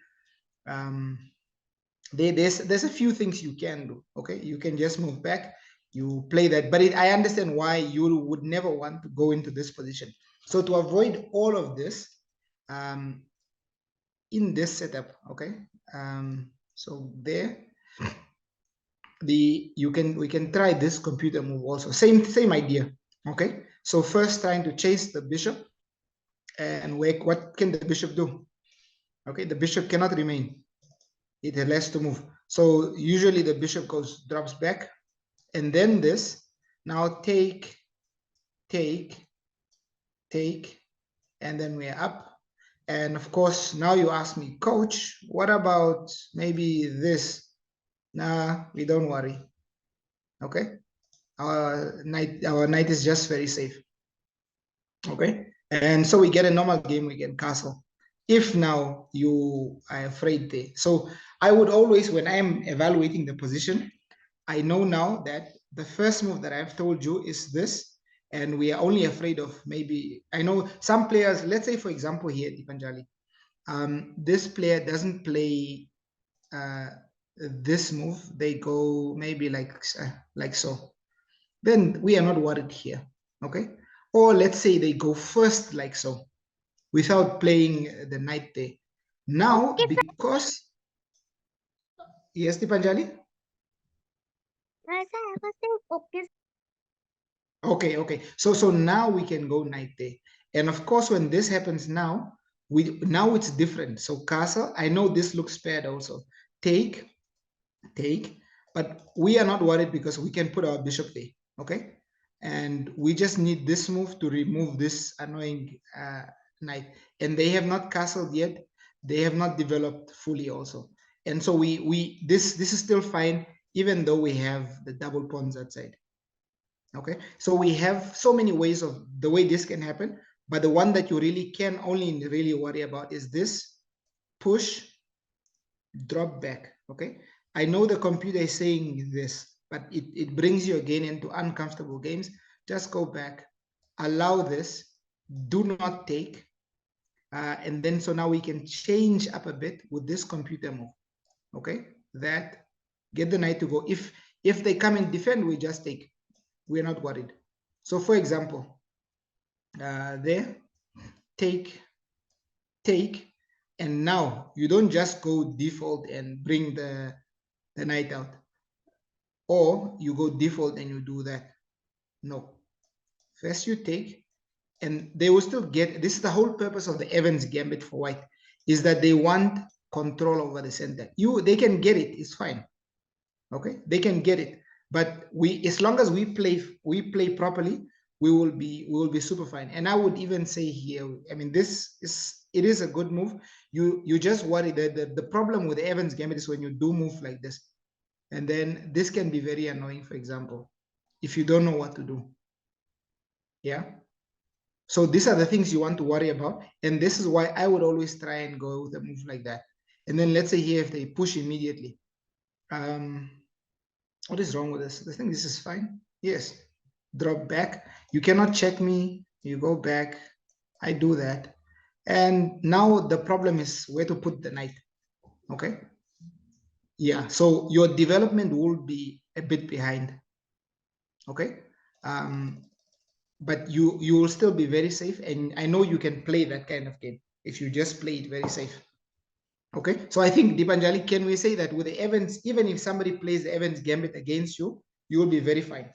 There's a few things you can do, okay? You can just move back, you play that, but I understand why you would never want to go into this position. So to avoid all of this, in this setup, okay, so there, we can try this computer move also, same idea, okay? So first, trying to chase the bishop, and what can the bishop do? Okay, the bishop cannot remain, it has to move. So usually the bishop drops back, and then this, now take, and then we're up. And of course, now you ask me, coach, what about maybe this? Nah, we don't worry. Okay, our knight is just very safe. Okay, and so we get a normal game, we get castle. If now you are afraid there, so I would always, when I'm evaluating the position, I know now that the first move that I've told you is this, and we are only afraid of maybe, I know some players, let's say for example here, Dipanjali, this player doesn't play this move, they go maybe like so, then we are not worried here, okay? Or let's say they go first like so, without playing the knight there. Now, Okay, sir. because, yes, Dipanjali? Sir, I was saying okay. Okay. So now we can go knight there. And of course, when this happens now, now it's different. So castle, I know this looks bad also. Take, but we are not worried because we can put our bishop there, okay? And we just need this move to remove this annoying knight. And they have not castled yet. they have not developed fully also. And so this is still fine, even though we have the double pawns outside. Okay, so we have so many ways of the way this can happen, but the one that you really can only really worry about is this push, drop back. Okay, I know the computer is saying this, but it brings you again into uncomfortable games. Just go back, allow this, do not take, and then so now we can change up a bit with this computer move. Okay, that get the knight to go. If they come and defend, we just take. We're not worried. So for example, there, take, and now you don't just go default and bring the knight out, or you go default and you do that. No, first you take, and they will still get, this is the whole purpose of the Evans gambit for white, is that they want control over the center. They can get it, it's fine. Okay, they can get it, but as long as we play properly, we will be super fine. And I would even say here, I mean, it is a good move. You just worry that the problem with the Evans gambit is when you do move like this, and then this can be very annoying, for example, if you don't know what to do. Yeah, so these are the things you want to worry about, and this is why I would always try and go with a move like that. And then let's say here, if they push immediately, what is wrong with this? I think this is fine. Yes, drop back. You cannot check me. You go back. I do that. And now the problem is where to put the knight. Okay. Yeah, so your development will be a bit behind. Okay. But you will still be very safe, and I know you can play that kind of game if you just play it very safe. Okay, so I think Dipanjali, can we say that with the Evans, even if somebody plays the Evans gambit against you, you will be very fine.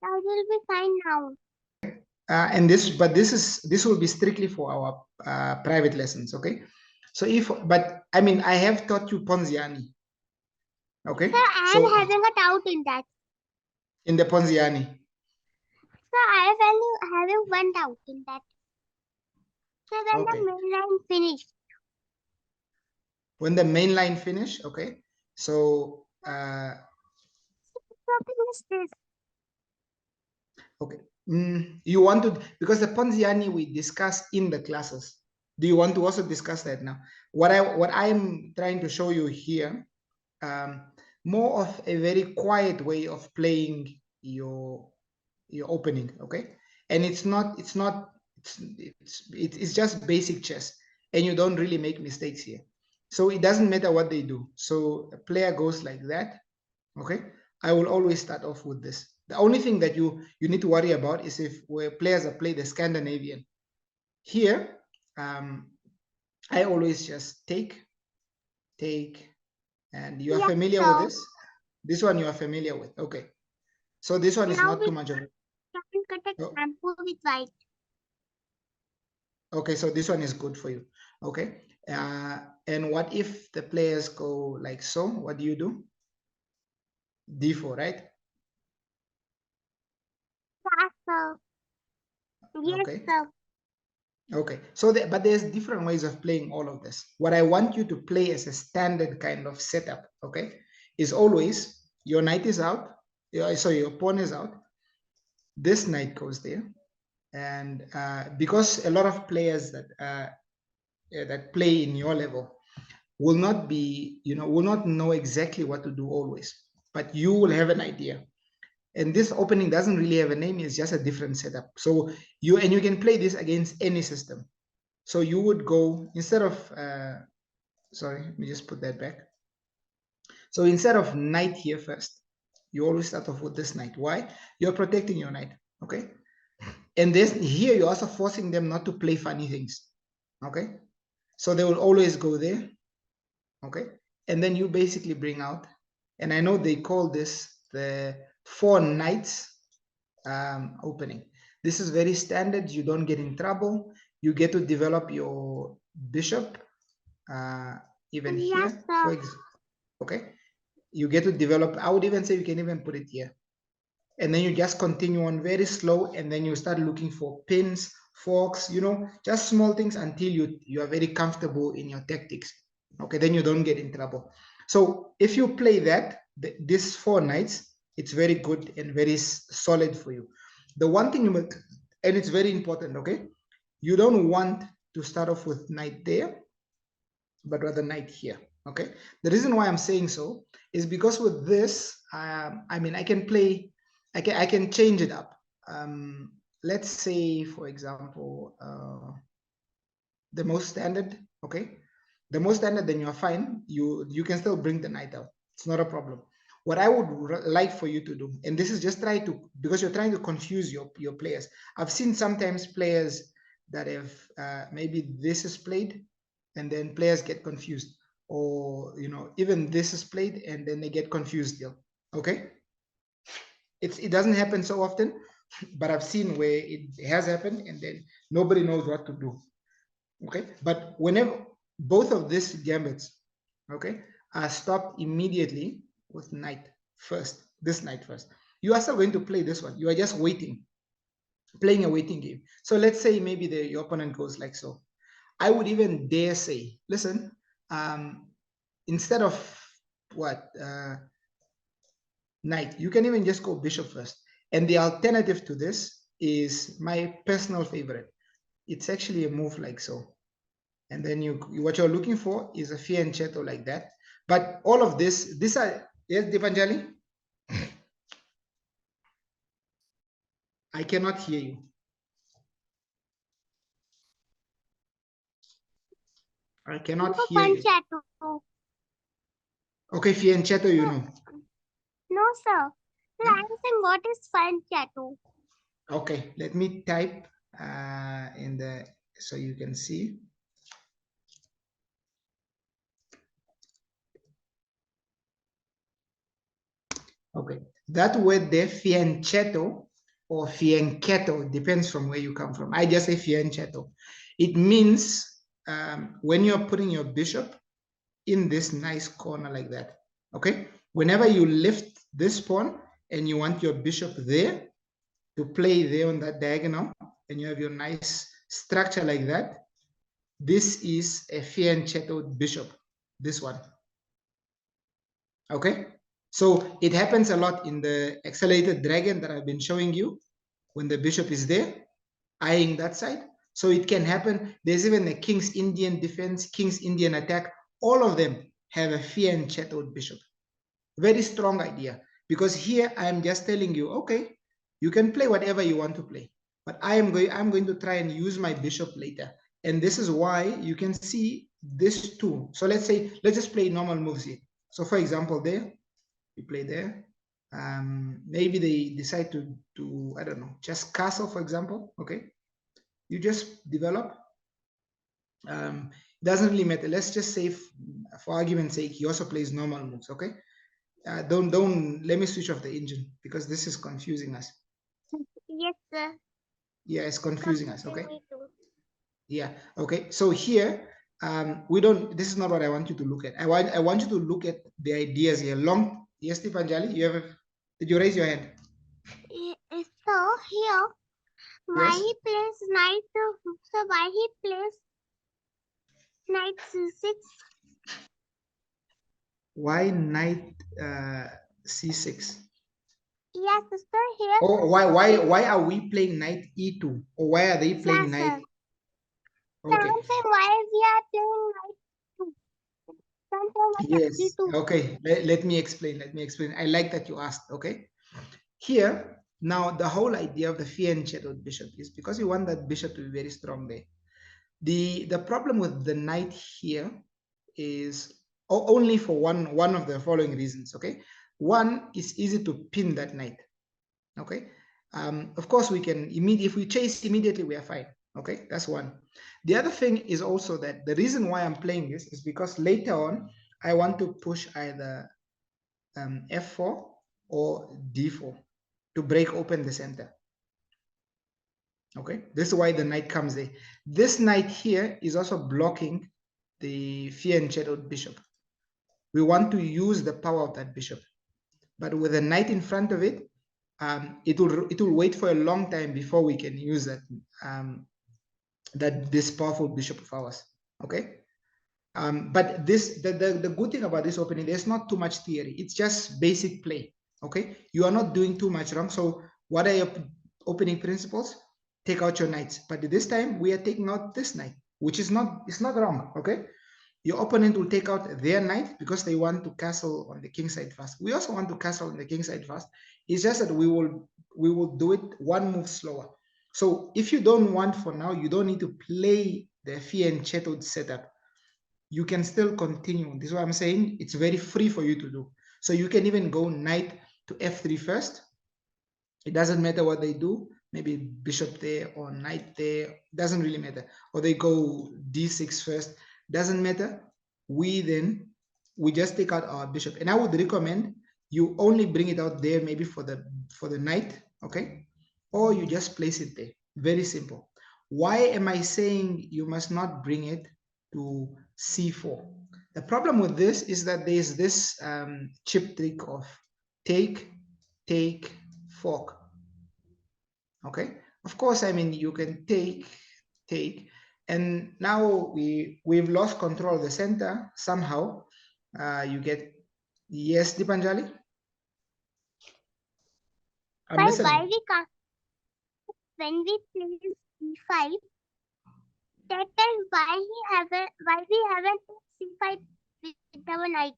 I will be fine now. And this will be strictly for our private lessons. Okay, so but I mean, I have taught you Ponziani. Okay, Sir, I am having a doubt in that. In the Ponziani. Sir, I am having one doubt in that. So when the main line finished. When the main line finish, okay. So is this? Okay. You want to, because the Ponziani we discussed in the classes. Do you want to also discuss that now? What I'm trying to show you here, more of a very quiet way of playing your opening, okay? And it's just basic chess, and you don't really make mistakes here. So it doesn't matter what they do. So a player goes like that, okay? I will always start off with this. The only thing that you need to worry about is if where players are playing the Scandinavian. Here, I always just take, and you are familiar with this. This one you are familiar with. Okay, so this one is not too much of it. With white. Okay, so this one is good for you. Okay, and what if the players go like so? What do you do? D4, right? Yes, sir. Yes, Okay. sir. Okay, so but there's different ways of playing all of this. What I want you to play as a standard kind of setup, okay, is always your knight is out, sorry, your pawn is out. This knight goes there, and because a lot of players that play in your level will not be, will not know exactly what to do always, but you will have an idea. And this opening doesn't really have a name; it's just a different setup. So you can play this against any system. So you would go, instead of, sorry, let me just put that back. So instead of knight here first, you always start off with this knight. Why? You're protecting your knight, okay? And this here, you're also forcing them not to play funny things, okay? So they will always go there, okay? And then you basically bring out, and I know they call this the 4 knights opening. This is very standard. You don't get in trouble. You get to develop your bishop, even yes, here. sir. Okay, you get to develop. I would even say you can even put it here. and then you just continue on very slow, and then you start looking for pins, forks, just small things until you are very comfortable in your tactics. Okay, then you don't get in trouble. So if you play that, these 4 knights, it's very good and very solid for you. The one thing and it's very important, okay, you don't want to start off with knight there, but rather knight here. Okay, the reason why I'm saying so is because with this, I mean, I can change it up. Let's say, for example, the most standard. Okay, the most standard, then you're fine. You can still bring the knight out. It's not a problem. What I would like for you to do, and this is just try to, because you're trying to confuse your players. I've seen sometimes players that have maybe this is played, and then players get confused, or even this is played and then they get confused still. Okay, it doesn't happen so often, but I've seen where it has happened and then nobody knows what to do. Okay, but whenever both of these gambits, okay, are stopped immediately with knight first, this knight first, you are still going to play this one. You are just waiting, playing a waiting game. So let's say maybe your opponent goes like so. I would even dare say, listen, instead of what knight, you can even just go bishop first. And the alternative to this is my personal favorite. It's actually a move like so. And then what you're looking for is a fianchetto like that. But all of these are, yes, Dipanjali? I cannot hear you. I cannot hear you. Okay, fianchetto, you know. No, sir. No, I'm saying what is fianchetto? Okay, let me type so you can see. Okay, that word there, fianchetto or fianchetto, depends from where you come from. I just say fianchetto. It means when you're putting your bishop in this nice corner like that. Okay, whenever you lift this pawn and you want your bishop there to play there on that diagonal, and you have your nice structure like that, this is a fianchetto bishop, this one. Okay, so it happens a lot in the accelerated dragon that I've been showing you, when the bishop is there eyeing that side. So it can happen. There's even a King's Indian defense, King's Indian attack. All of them have a fianchetto bishop. Very strong idea, because here I'm just telling you, okay, you can play whatever you want to play, but I'm going to try and use my bishop later. And this is why you can see this too. So let's just play normal moves here. So for example, there, you play there. Maybe they decide to I don't know, just castle, for example. Okay, you just develop. Doesn't really matter. Let's just say, for argument's sake, he also plays normal moves. Okay, don't let me switch off the engine, because this is confusing us. Yes, sir. Yeah, it's confusing us. Okay. Yeah. Okay. So here, we don't. This is not what I want you to look at. I want you to look at the ideas here. Yes, Tipanjali, did you raise your hand? So here, why he plays knight? So why he plays knight c6? Why knight c6? Yes, sir. Here. Oh, why are we playing knight e2? Or why are they playing knight? Okay. Why we are playing knight? Yes. Okay. Let me explain. I like that you asked. Okay. Here, now the whole idea of the fianchetto bishop is because you want that bishop to be very strong there. The problem with the knight here is only for one of the following reasons. Okay. One, is easy to pin that knight. Okay. Of course, we can if we chase immediately, we are fine. Okay, that's one. The other thing is also that the reason why I'm playing this is because later on, I want to push either f4 or d4 to break open the center. Okay, this is why the knight comes there. This knight here is also blocking the fianchetto bishop. We want to use the power of that bishop, but with a knight in front of it, it will wait for a long time before we can use that this powerful bishop of ours. Okay. But the good thing about this opening, there's not too much theory. It's just basic play. Okay, you are not doing too much wrong. So what are your opening principles? Take out your knights. But this time we are taking out this knight, which is it's not wrong. Okay, your opponent will take out their knight because they want to castle on the king side first. We also want to castle on the king side first. It's just that we will do it one move slower. So if you don't want for now, you don't need to play the fianchetto setup. You can still continue. This is what I'm saying. It's very free for you to do. So you can even go knight to f3 first. It doesn't matter what they do. Maybe bishop there or knight there. Doesn't really matter. Or they go d6 first. Doesn't matter. We just take out our bishop. And I would recommend you only bring it out there maybe for the knight. Okay. Or you just place it there. Very simple. Why am I saying you must not bring it to c4? The problem with this is that there's this chip trick of take, fork. Okay, of course, I mean, you can take, and now we've lost control of the center somehow. You get, yes, Dipanjali? I'm But why listening. we can't, when we play c5, that time why we haven't c5 with our knight?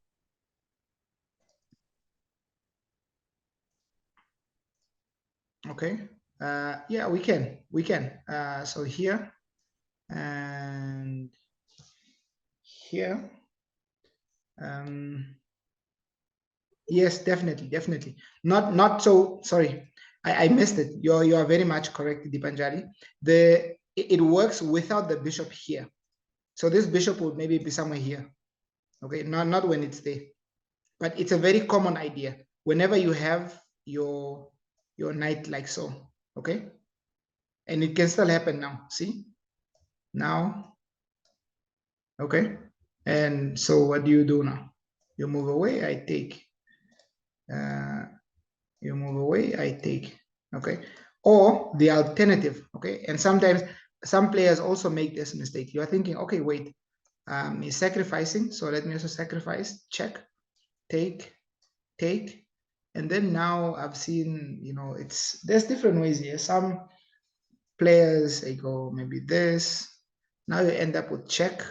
Okay, yeah, we can. So here and here. Yes, definitely. Not so sorry. I missed it. You are very much correct, Dipanjali. It works without the bishop here. So this bishop would maybe be somewhere here. Okay, not when it's there. But it's a very common idea. Whenever you have your knight like so, okay? And it can still happen now. See? Now, okay? And so what do you do now? You move away, I take. You move away, I take. Okay. Or the alternative. Okay. And sometimes some players also make this mistake. You are thinking, okay, wait, he's sacrificing. So let me also sacrifice, check, take. And then now I've seen, there's different ways here. Some players, they go maybe this. Now you end up with check.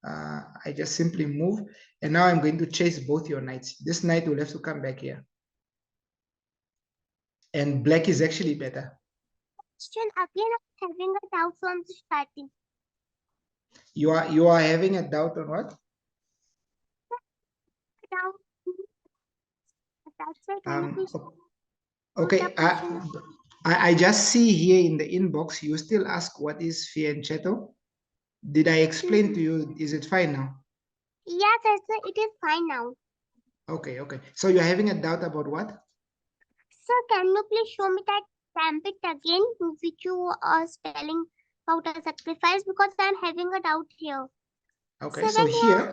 I just simply move. And now I'm going to chase both your knights. This knight will have to come back here. And black is actually better. Question again, I'm having a doubt from the starting. You are having a doubt on what? Doubt. That's why can you please Okay, the question? I just see here in the inbox, you still ask what is fianchetto. Did I explain to you? Is it fine now? Yes, it is fine now. Okay. So you're having a doubt about what? Sir, can you please show me that gambit again, which you are telling about a sacrifice, because I'm having a doubt here. Okay, so here,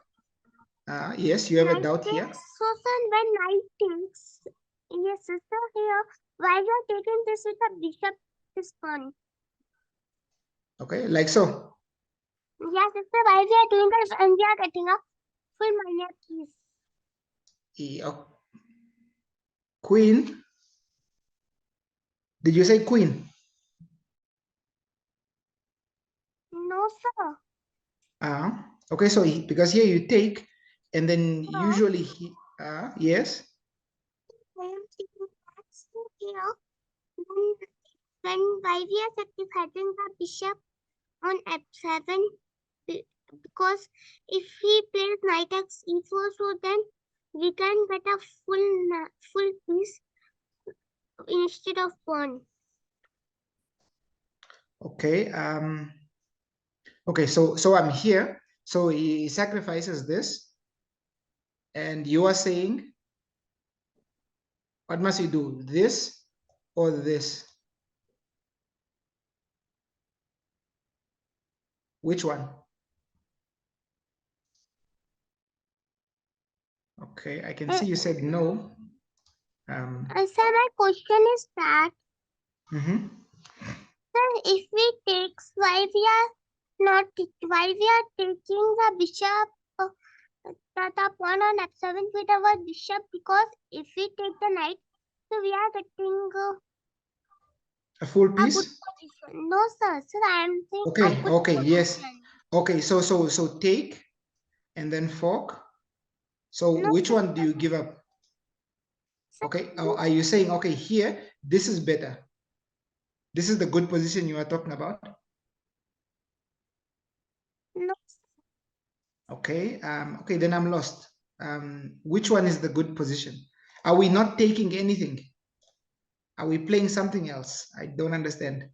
yes, you have a doubt here. So sir, when knight takes, yes, sister, here, why you are taking this with a bishop this pawn? Okay, like so. Yes, sister, why we are doing this and we are getting a full minor piece. Queen. Did you say queen? No, sir. Okay, so because here you take, and then usually yes. I am taking that here. When why we are sacrificing the bishop on f7, because if he plays knight x e4, so then we can get a full piece instead of pawn. Okay. Okay, so I'm here. So he sacrifices this, and you are saying, what must you do? This or this? Which one? Okay, I can see you said no. Sir, my question is that mhm. sir, if we take why we are not why we are taking the bishop the pawn on f7 with our bishop, because if we take the knight, so we are getting A full a good piece. position. No, sir. Sir, I am saying a Okay. good Okay. Yes. position. Okay. So take and then fork. So No, which sir. one do you give up? Sir, Okay. Or are you saying, okay, here, this is better? This is the good position you are talking about? no, Okay. Okay, then I'm lost. Which one is the good position? Are we not taking anything? Are we playing something else? I don't understand.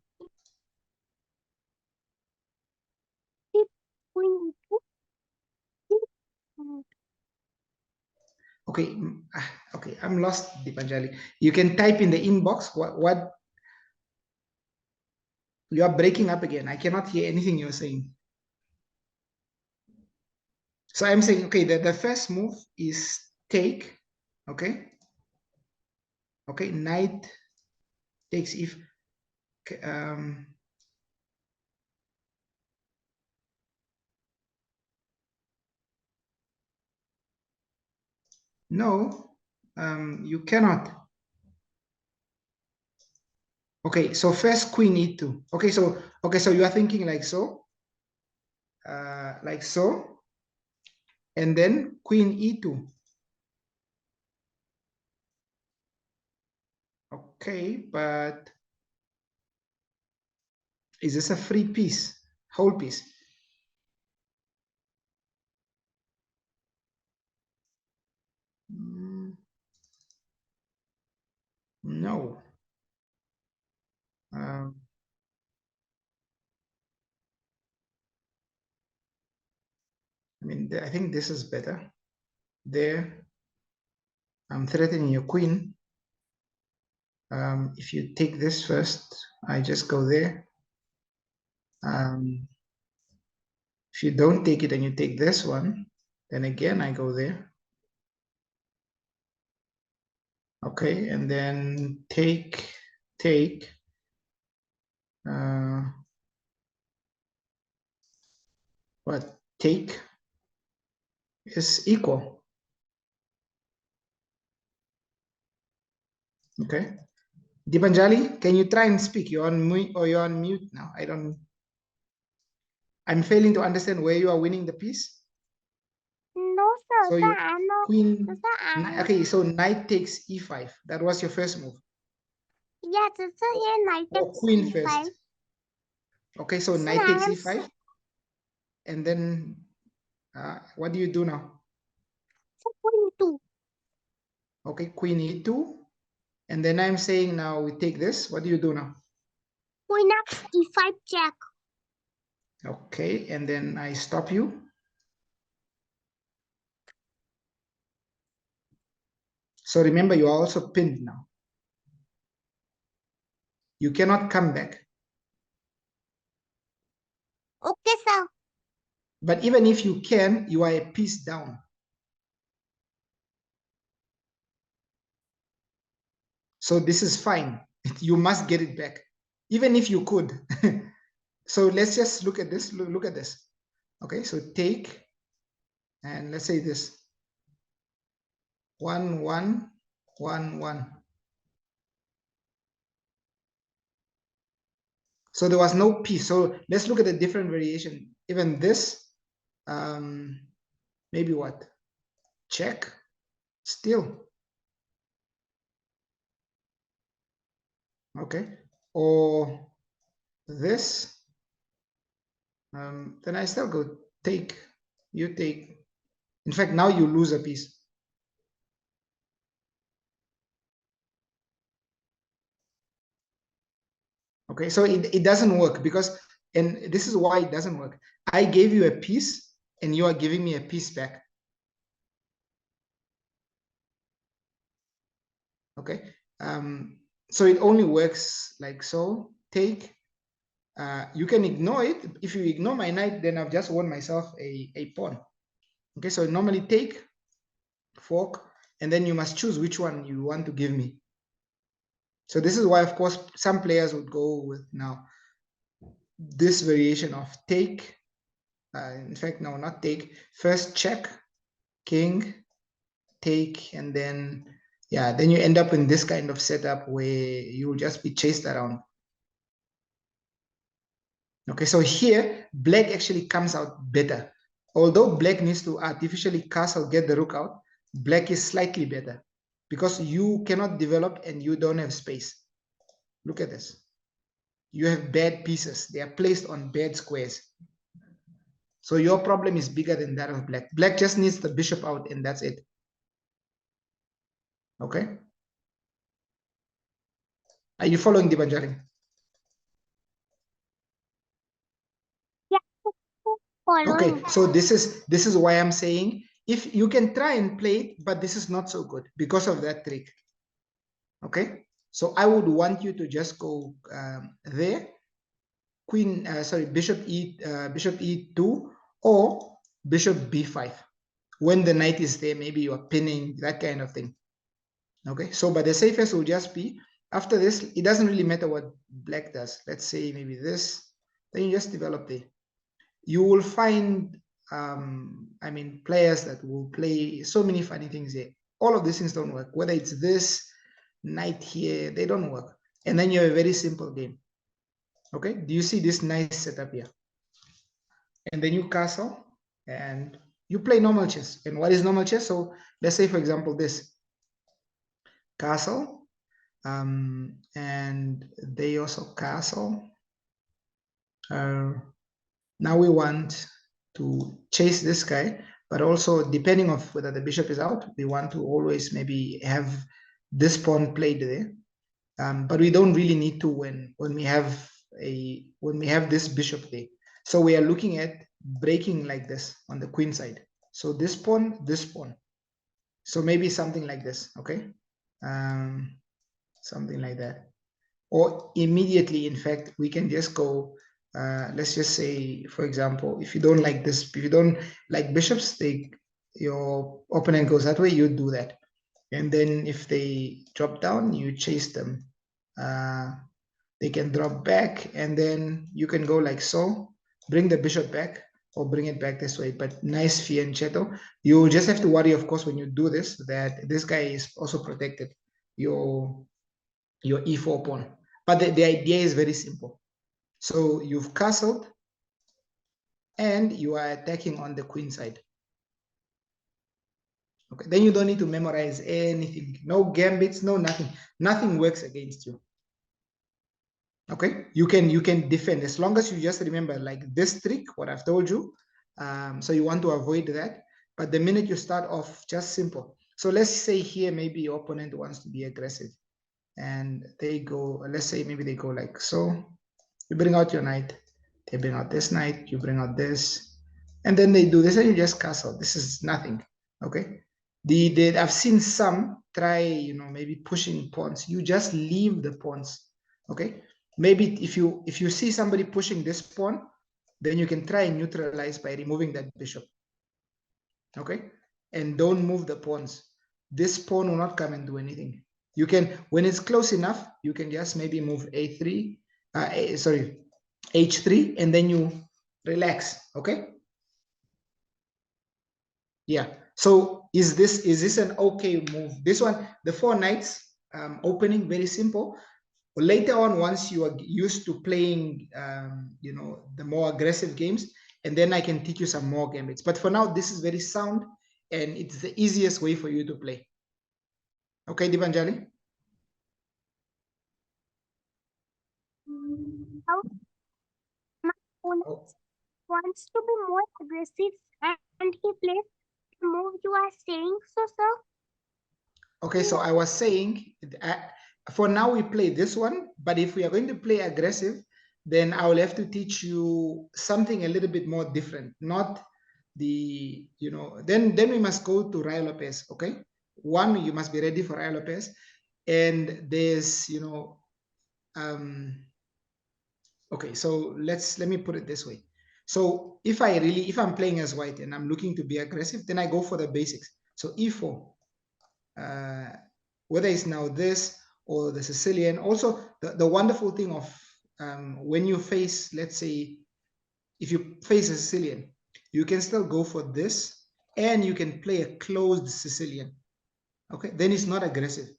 queen e2. Okay. Okay, I'm lost, Deepanjali. You can type in the inbox what you are breaking up again. I cannot hear anything you're saying. So I'm saying, okay, the first move is take, okay? Okay, knight takes if, okay, no, you cannot. Okay, so first queen e2. Okay, so you are thinking like so, and then queen e2. Okay, but is this a free piece, whole piece? No. I mean, I think this is better. There, I'm threatening your queen. If you take this first, I just go there. If you don't take it and you take this one, then again I go there. Okay, and then take. What? Take is equal. Okay. Dipanjali, can you try and speak? You're on mute or you're on mute now. I'm failing to understand where you are winning the piece. No, sir. So Sir, you I am not. queen. Sir, I am. Okay, so knight takes e5. That was your first move. Yes, sir. Here knight Or takes queen e5. first. Okay, so Sir, knight I takes am. e5. And then what do you do now? Sir, queen 2. Okay, queen e2. And then I'm saying now we take this. What do you do now? Queen x d5 check. Okay, and then I stop you. So remember, you are also pinned now. You cannot come back. Okay, sir. But even if you can, you are a piece down. So this is fine. You must get it back, even if you could. So let's just look at this. Look at this. Okay, so take, and let's say this. 1, 1, 1, 1. So there was no piece. So let's look at a different variation. Even this, maybe what? Check, still. Okay, or this, then I still go take, you take. In fact, now you lose a piece. Okay, so it doesn't work because, and this is why it doesn't work. I gave you a piece and you are giving me a piece back. Okay, so it only works like so. Take, you can ignore it. If you ignore my knight, then I've just won myself a pawn. Okay, so normally take, fork, and then you must choose which one you want to give me. So this is why, of course, some players would go with now this variation of take. In fact, no, not take. First check, king, take, and then, yeah, then you end up in this kind of setup where you'll just be chased around. Okay, so here, black actually comes out better. Although black needs to artificially castle, get the rook out, black is slightly better because you cannot develop and you don't have space. Look at this. You have bad pieces. They are placed on bad squares. So your problem is bigger than that of black. Black just needs the bishop out and that's it. Okay? Are you following, Dibanjali? Yeah, following. Okay, so this is why I'm saying if you can try and play it, but this is not so good because of that trick. Okay, so I would want you to just go there, queen, bishop e2 or bishop b5. When the knight is there, maybe you are pinning, that kind of thing. Okay, so but the safest will just be after this. It doesn't really matter what black does. Let's say maybe this, then you just develop there. You will find I mean, players that will play so many funny things here. All of these things don't work. Whether it's this knight here, they don't work. And then you have a very simple game. Okay, do you see this nice setup here? And then you castle and you play normal chess. And what is normal chess? So let's say, for example, this castle, and they also castle. Now we want to chase this guy, but also depending on whether the bishop is out, we want to always maybe have this pawn played there. But we don't really need to when we have this bishop there. So we are looking at breaking like this on the queen side. So this pawn, this pawn. So maybe something like this, okay? Something like that. Or immediately, in fact, we can just go, let's just say, for example, if you don't like this, if you don't like bishops, your opponent goes that way, you do that. And then if they drop down, you chase them. They can drop back, and then you can go like so, bring the bishop back, or bring it back this way. But nice fianchetto. You just have to worry, of course, when you do this, that this guy is also protected. Your e4 pawn. But the idea is very simple. So you've castled, and you are attacking on the queen side. Okay, then you don't need to memorize anything. No gambits, no nothing. Nothing works against you. Okay, you can defend as long as you just remember like this trick, what I've told you. So you want to avoid that. But the minute you start off, just simple. So let's say here, maybe your opponent wants to be aggressive, and they go, let's say maybe they go like so. You bring out your knight, they bring out this knight, you bring out this, and then they do this, and you just castle. This is nothing. Okay. I've seen some try, maybe pushing pawns. You just leave the pawns. Okay. Maybe if you see somebody pushing this pawn, then you can try and neutralize by removing that bishop. Okay. And don't move the pawns. This pawn will not come and do anything. You can, when it's close enough, you can just maybe move h3, and then you relax. Okay. Yeah. So is this an okay move? This one, the 4 knights opening, very simple. Later on, once you are used to playing, the more aggressive games, and then I can teach you some more gambits. But for now, this is very sound, and it's the easiest way for you to play. Okay, Dibanjali? How my opponent wants to be more aggressive and he plays the move you are saying so, sir? Okay, so I was saying, for now we play this one, but if we are going to play aggressive, then I will have to teach you something a little bit more different, not the, then we must go to Raya Lopez, okay? One, you must be ready for Raya Lopez, and there's, okay, so let me put it this way. So if I'm playing as white and I'm looking to be aggressive, then I go for the basics. So e4, whether it's now this or the Sicilian. Also, the wonderful thing of when you face, let's say, if you face a Sicilian, you can still go for this, and you can play a closed Sicilian. Okay, then it's not aggressive.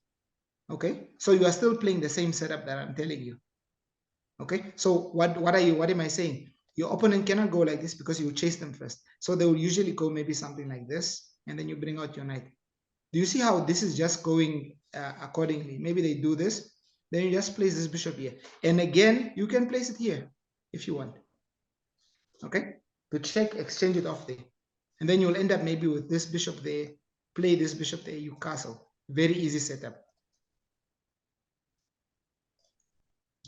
Okay, so you are still playing the same setup that I'm telling you. Okay, so what am I saying? Your opponent cannot go like this because you chase them first. So they will usually go maybe something like this, and then you bring out your knight. Do you see how this is just going accordingly? Maybe they do this, then you just place this bishop here. And again, you can place it here if you want. Okay, to check, exchange it off there. And then you'll end up maybe with this bishop there, play this bishop there, you castle. Very easy setup.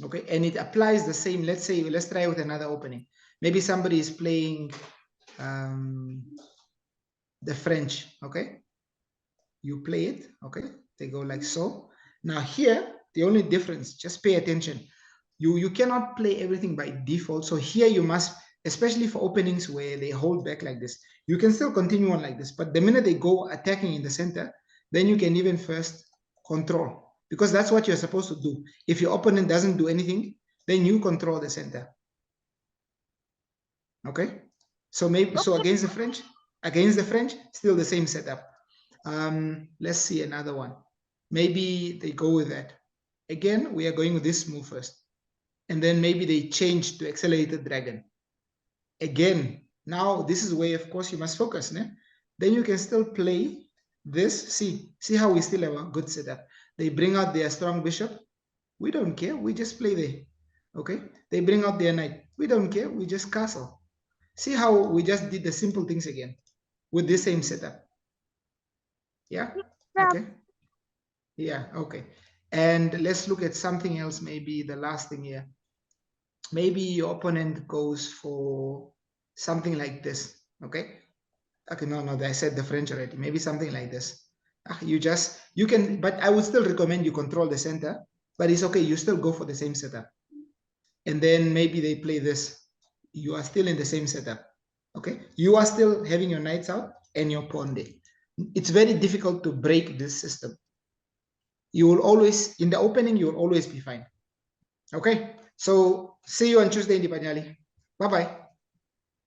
Okay, and it applies the same. Let's say, let's try with another opening. Maybe somebody is playing the French. Okay, you play it. Okay, they go like so. Now here, the only difference, just pay attention. You cannot play everything by default. So here you must, especially for openings where they hold back like this, you can still continue on like this. But the minute they go attacking in the center, then you can even first control, because that's what you're supposed to do. If your opponent doesn't do anything, then you control the center. Okay, so maybe so against the French, still the same setup. Let's see another one. Maybe they go with that. Again, we are going with this move first, and then maybe they change to accelerated dragon. Again, now this is where, of course, you must focus. Né? Then you can still play this. See how we still have a good setup. They bring out their strong bishop. We don't care. We just play there. Okay. They bring out their knight. We don't care. We just castle. See how we just did the simple things again with the same setup. Yeah. Okay. Yeah. Okay. And let's look at something else. Maybe the last thing here. Maybe your opponent goes for something like this. Okay. Okay. No, I said the French already. Maybe something like this. You can, but I would still recommend you control the center, but it's okay. You still go for the same setup. And then maybe they play this. You are still in the same setup. Okay. You are still having your knights out and your pawn there. It's very difficult to break this system. You will always, in the opening, you will always be fine. Okay. So see you on Tuesday in the Panyali. Bye-bye.